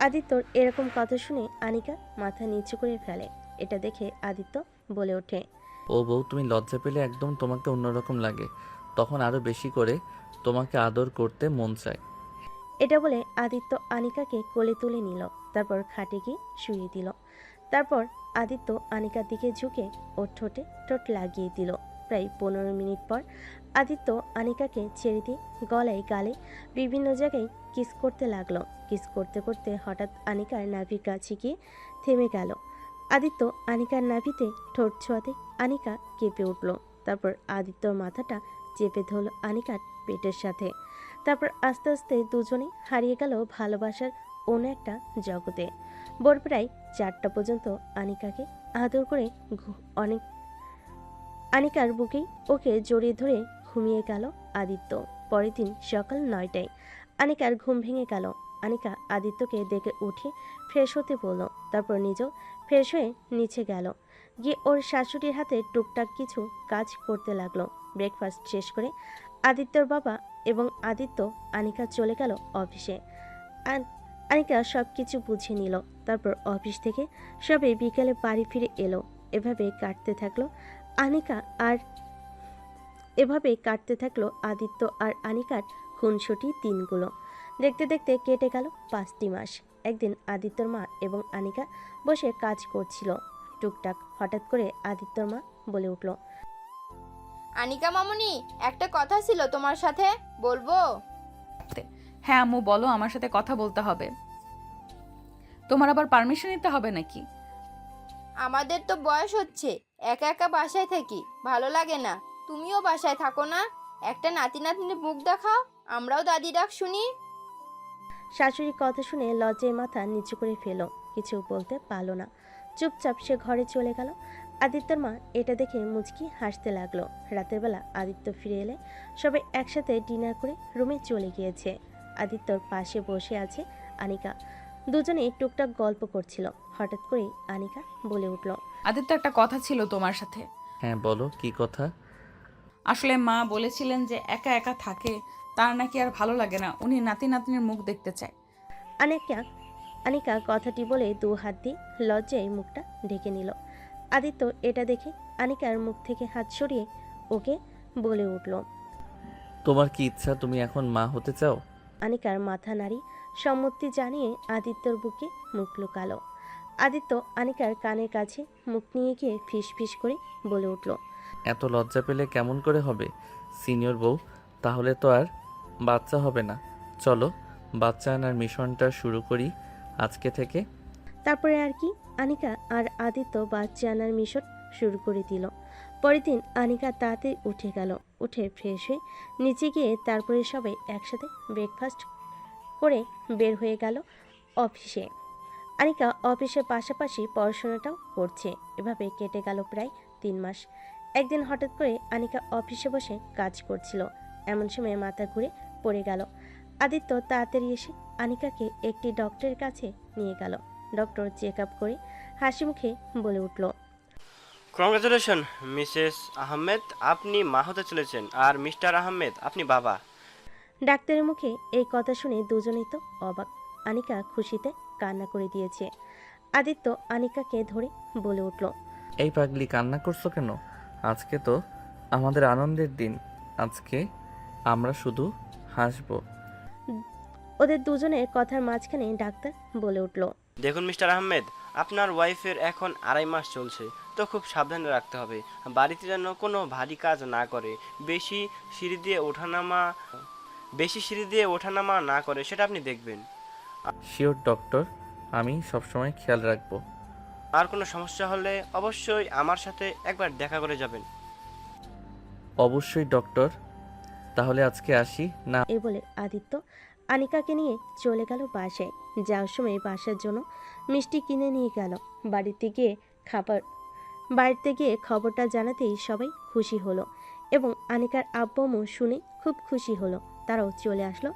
আদিত্যর এরকম কথা শুনে আনিকা মাথা নিচু করে ফেলে। এটা দেখে আদিত্য বলে ওঠে, ও বউ, তুমি লজ্জা পেলে একদম তোমাকে অন্যরকম লাগে, তখন আরো বেশি করে তোমাকে আদর করতে মন চায়। এটা বলে আদিত্য আনিকাকে কোলে তুলে নিল। তারপর খাটে গিয়ে শুয়ে দিল। তারপর আদিত্য আনিকার দিকে ঝুঁকে ওর ঠোঁটে ঠোঁট লাগিয়ে দিল। প্রায় 15 মিনিট পর আদিত্য আনিকাকে ছেড়ে দিয়ে গলায় গালে বিভিন্ন জায়গায় কিস করতে লাগলো। কিস করতে করতে হঠাৎ আনিকার নাভির কাছে গিয়ে থেমে গেল। আদিত্য আনিকার নাভিতে ঠোঁট ছোঁয়াতে আনিকা কেঁপে উঠল। তারপর আদিত্যর মাথাটা চেপে ধরল আনিকার পেটের সাথে। তারপর আস্তে আস্তে দুজনে হারিয়ে গেল ভালোবাসার অন্য একটা জগতে। ভোর প্রায় 4টা পর্যন্ত আনিকাকে আদর করে আনিকার বুকেই ওকে জড়িয়ে ধরে ঘুমিয়ে গেল আদিত্য। পরের দিন সকাল 9টায় আনিকার ঘুম ভেঙে গেল। আনিকা আদিত্যকে ডেকে উঠে ফ্রেশ হতে বলল। তারপর নিজেও ফ্রেশ হয়ে নিচে গেল। গিয়ে ওর শাশুড়ির হাতে টুকটাক কিছু কাজ করতে লাগলো। ব্রেকফাস্ট শেষ করে আদিত্যর বাবা এবং আদিত্য আনিকা চলে গেল অফিসে। আনিকা সব কিছু বুঝে নিল। তারপর অফিস থেকে সবে বিকেলে বাড়ি ফিরে এলো। এভাবে কাটতে থাকলো আদিত্য আর আনিকার খুনসুটি দিনগুলো। দেখতে দেখতে কেটে গেল 5টি মাস। একদিন আদিত্যর মা এবং আনিকা বসে কাজ করছিল টুকটাক। হঠাৎ করে আদিত্যর মা বলে উঠল, আনিকা মামুনি, একটা কথা ছিল তোমার সাথে, বলবো? হ্যাঁ আম্মু বলো, আমার সাথে কথা বলতে হবে। তোমার আবার পারমিশন নিতে হবে নাকি? আমাদের তো বয়স হচ্ছে, একা একা বাসায় থাকি, ভালো লাগে না। তুমিও বাসায় থাকো না, একটা নাতি নাতনির মুখ দেখাও, আমরাও দাদি ডাক শুনি। শাশুড়ির কথা শুনে লজ্জায় মাথা নিচু করে ফেলো। কিছু বলতে পারলো না। চুপচাপ সে ঘরে চলে গেল। আদিত্যর মা এটা দেখে মুচকি হাসতে লাগলো। রাতের বেলা আদিত্য ফিরে এলে সবাই একসাথে ডিনার করে রুমে চলে গিয়েছে। আদিত্যর পাশে বসে আছে আনিকা। দুজনেই টুকটাক গল্প করছিল। হঠাৎ করেই আনিকা বলে উঠল, আদিত্য, একটা কথা ছিল তোমার সাথে। হ্যাঁ বলো, কি কথা? আসলে মা বলেছিলেন যে একা একা থাকে, তার নাকি আর ভালো লাগে না, উনি নাতি নাতনির মুখ দেখতে চায়। আনিকা কথাটি বলে 2 হাত দিয়ে লজ্জায় মুখটা ঢেকে নিল। আদিত্য এটা দেখে আনিকার মুখ থেকে হাত সরিয়ে ওকে বলে উঠল, তোমার কি ইচ্ছা, তুমি এখন মা হতে চাও? আনিকার মাথা নাড়ি সম্মতি জানিয়ে আদিত্যর বুকে মুখ লুকালো। আদিত্য আনিকার কানের কাছে মুখ নিয়ে গিয়ে ফিস ফিস করে বলে উঠল, এত লজ্জা পেলে কেমন করে হবে সিনিয়র বউ? তাহলে তো আর বাচ্চা হবে না। চলো বাচ্চা আনার মিশনটা শুরু করি আজকে থেকে। তারপরে আর কি, আনিকা আর আদিত্য বাচ্চা আনার মিশন শুরু করে দিল। পরের দিন আনিকা তাড়াতাড়ি উঠে গেল। উঠে ফ্রেশ হয়ে নিচে গিয়ে তারপরে সবাই একসাথে ব্রেকফাস্ট করে বের হয়ে গেল অফিসে। আনিকা অফিসের পাশাপাশি পড়াশোনাটাও করছে। এভাবে কেটে গেল প্রায় 3 মাস। একদিন হঠাৎ করে আনিকা অফিসে বসে কাজ করছিল। এমন সময় মাথা ঘুরে পড়ে গেল। আদিত্য তাড়াতাড়ি এসে আনিকাকে একটি ডক্টরের কাছে নিয়ে গেল। ডক্টর চেক আপ করে হাসি মুখে বলে উঠল, কংগ্রাচুলেশন মিসেস আহমেদ, আপনি মা হতে চলেছেন, আর মিস্টার আহমেদ আপনি বাবা। ডাক্তারের মুখে এই কথা শুনে দুজনেই তো অবাক। আনিকা খুশিতে কান্না করে দিয়েছে। আদিত্য আনিকাকে ধরে বলে উঠল, এই পাগলি, কান্না করছো কেন? আজকে তো আমাদের আনন্দের দিন, আজকে আমরা শুধু হাসবো। ওদের দুজনের কথার মাঝখানে ডাক্তার বলে উঠল, দেখুন মিস্টার আহমেদ, আপনার ওয়াইফের এখন 2.5 মাস চলছে, তো খুব সাবধানে রাখতে হবে। বাড়িতে যেন কোনো ভারী কাজ না করে, বেশি সিঁড়ি দিয়ে ওঠানামা না করে, সেটা আপনি দেখবেন। শিওর ডক্টর, আমি সবসময় খেয়াল রাখবো। আর কোনো সমস্যা হলে অবশ্যই আমার সাথে একবার দেখা করে যাবেন। অবশ্যই ডক্টর, তাহলে আজকে আসি না? এই বলে আদিত্য আনিকাকে নিয়ে চলে গেল বাসায়। যাওয়ার সময় বাসার জন্য মিষ্টি কিনে নিয়ে গেল। বাড়িতে গিয়ে খবরটা জানাতেই সবাই খুশি হলো এবং আনিকার আব্বু আম্মু শুনে খুব খুশি হলো। তারাও চলে আসলো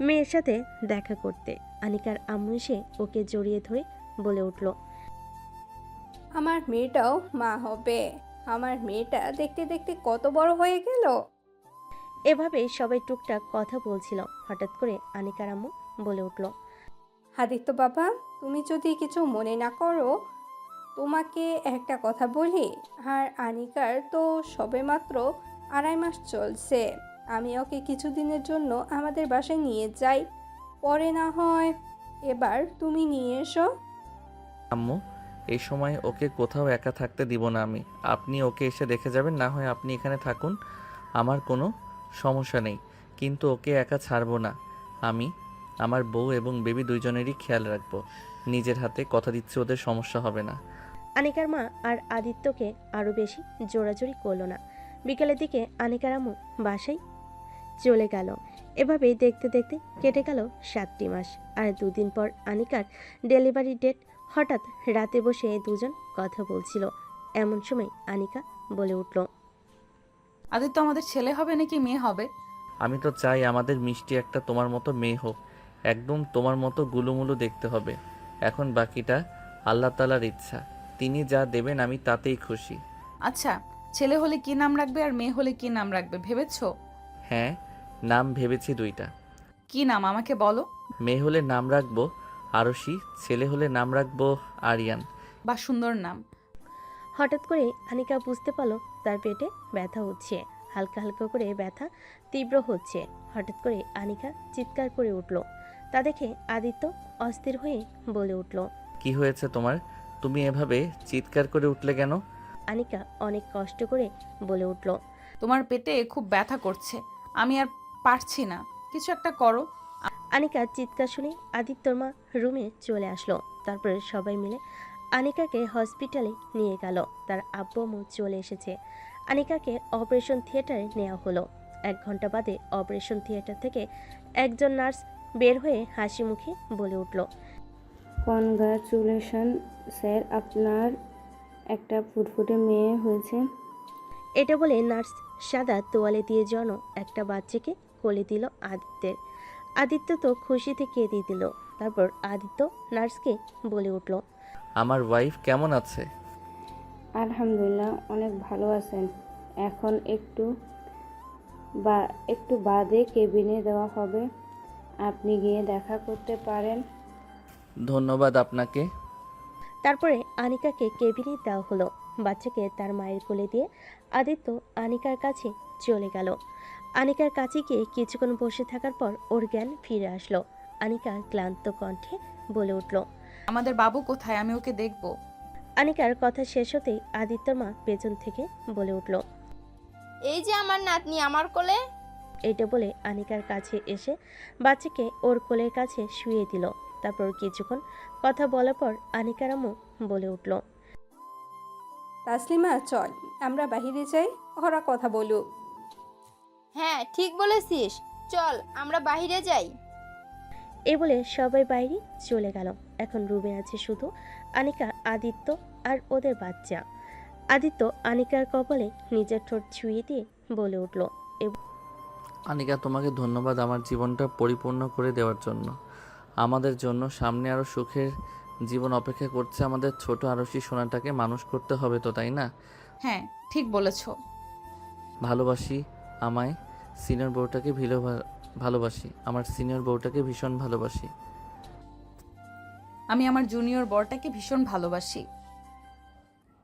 মেয়ের সাথে দেখা করতে। আনিকার আম্মু এসে ওকে জড়িয়ে ধরে বলে উঠল, আমার মেয়েটাও মা হবে। আমার মেয়েটা দেখতে দেখতে কত বড় হয়ে গেল। এভাবে সবাই টুকটাক কথা বলছিল। হঠাৎ করে আনিকার আম্মু বলে উঠল, আদিত্য বাবা, তুমি যদি কিছু মনে না করো, তোমাকে একটা কথা বলি। আর আনিকার তো সবেমাত্র 2.5 মাস চলছে। আমি ওকে কিছুদিনের জন্য আমাদের বাসায় নিয়ে যাই, পরে না হয় এবার তুমি নিয়ে এসো। আম্মু, এই সময় ওকে কোথাও একা থাকতে দিব না আমি। আপনি ওকে এসে দেখে যাবেন, না হয় আপনি এখানে থাকুন, আমার কোনো সমস্যা নেই, কিন্তু ওকে একা ছাড়বো না। আমি আমার বউ এবং বেবি দুইজনেরই খেয়াল রাখবো। নিজের হাতে কথা দিচ্ছি, ওদের সমস্যা হবে না। আনিকার মা আর আদিত্যকে আরও বেশি জোরাজোরি করলো না। বিকেলের দিকে আনিকার আম্মু বাসায় চলে গেল। এভাবেই দেখতে দেখতে কেটে গেল 7টি মাস। আর 2 দিন পর আনিকার ডেলিভারি ডেট। হঠাৎ রাতে বসে দুজন কথা বলছিল। এমন সময় আনিকা বলে উঠল, আদিত্য, আমাদের ছেলে হবে নাকি মেয়ে হবে? আমি তো চাই আমাদের মিষ্টি একটা তোমার মতো মেয়ে হোক, একদম তোমার মতো গুলুমুলু দেখতে হবে। এখন বাকিটা আল্লাহ তাআলার ইচ্ছা, তিনি যা দেবেন আমি তাতেই খুশি। আচ্ছা, ছেলে হলে কি নাম রাখবে আর মেয়ে হলে কি নাম রাখবে ভেবেছো? হ্যাঁ, নাম ভেবেছি 2টা। কি নাম আমাকে বলো। মেয়ে হলে নাম রাখবো আরশি, ছেলে হলে নাম রাখবো আরিয়ান। বা সুন্দর নাম। হঠাৎ করে আনিকা বুঝতে পারল তার পেটে ব্যথা হচ্ছে। হালকা হালকা করে ব্যথা তীব্র হচ্ছে। হঠাৎ করে আনিকা চিৎকার করে উঠল। তা দেখে আদিত্য অস্থির হয়ে বলে উঠল, কি হয়েছে তোমার? তুমি এভাবে চিৎকার করে উঠলে কেন? আনিকা অনেক কষ্ট করে বলে উঠল, তোমার পেটে খুব ব্যথা করছে, আমি আর পারছি না, কিছু একটা করো। আনিকার চিৎকার শুনে আদিত্যর মা রুমে চলে আসলো। তারপরে সবাই মিলে আনিকাকে হসপিটালে নিয়ে গেল। তার আব্বু আম্মু চলে এসেছে। আনিকাকে অপারেশন থিয়েটারে নেওয়া হলো। 1 ঘন্টা বাদে অপারেশন থিয়েটার থেকে একজন নার্স বের হয়ে হাসি মুখে বলে উঠল, কনগ্রাচুলেশন স্যার, আপনার একটা ফুটফুটে মেয়ে হয়েছে। এটা বলে নার্স সাদা তোয়ালে দিয়ে যেন একটা বাচ্চাকে কোলে দিল আদিত্যের। আদিত্য তো খুশিতে কেঁদে দিল। তারপর আদিত্য নার্সকে বলে উঠল, আমার ওয়াইফ কেমন আছে? আলহামদুলিল্লাহ, অনেক ভালো আছেন। এখন একটু বাদে কেবিনে দেওয়া হবে, আপনি গিয়ে দেখা করতে পারেন। ধন্যবাদ আপনাকে। তারপরে আনিকাকে কেবিনে দেওয়া হলো। বাচ্চাকে তার মায়ের কোলে দিয়ে আদিত্য আনিকার কাছে চলে গেল। আনিকার কাছে গিয়ে কিছুক্ষণ বসে থাকার পর ওর জ্ঞান ফিরে আসলো। আনিকা ক্লান্ত কণ্ঠে বলে উঠল, আমাদের বাবু কোথায়? আমি ওকে দেখব। আনিকার কথা শেষ হতেই আদিত্যর মা পেছন থেকে বলে উঠল, এই যে আমার নাতনি আমার কোলে। এইটা বলে আনিকার কাছে এসে বাচ্চাকে ওর কোলের কাছে শুয়ে দিল। তারপর কিছুক্ষণ কথা বলার পর আনিকার আম্মু বলে উঠল, তাসলিমা চল আমরা বাহিরে যাই, ওরা কথা বলুক। হ্যাঁ ঠিক বলেছিস, চল আমরা বাইরে যাই। এ বলে সবাই বাইরে চলে গেল। এখন রুমে আছে শুধু আনিকা, আদিত্য আর ওদের বাচ্চা। আদিত্য আনিকার কপালে নিজের ঠোঁট ছুঁয়ে দিয়ে বলে উঠল, আনিকা, তোমাকে ধন্যবাদ আমার জীবনটা পরিপূর্ণ করে দেওয়ার জন্য। আমাদের জন্য সামনে আরও সুখের জীবন অপেক্ষা করছে। আমাদের ছোট আরশি সোনাটাকে মানুষ করতে হবে তো, তাই না? হ্যাঁ ঠিক বলেছ। ভালোবাসি আমায় সিনিয়র বউটাকে ভালোবাসি, আমার সিনিয়র বউটাকে ভীষণ ভালোবাসি। আমি আমার জুনিয়র বরটাকে ভীষণ ভালোবাসি।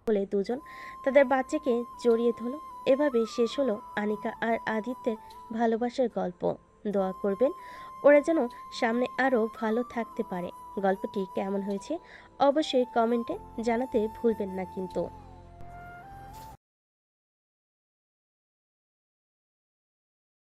বলে দুজন তাদের বাচ্চাকে জড়িয়ে ধরল। এভাবে শেষ হলো আনিকা আর আদিত্যের ভালোবাসার গল্প। দোয়া করবেন ওরা যেন সামনে আরও ভালো থাকতে পারে। গল্পটি কেমন হয়েছে অবশ্যই কমেন্টে জানাতে ভুলবেন না কিন্তু।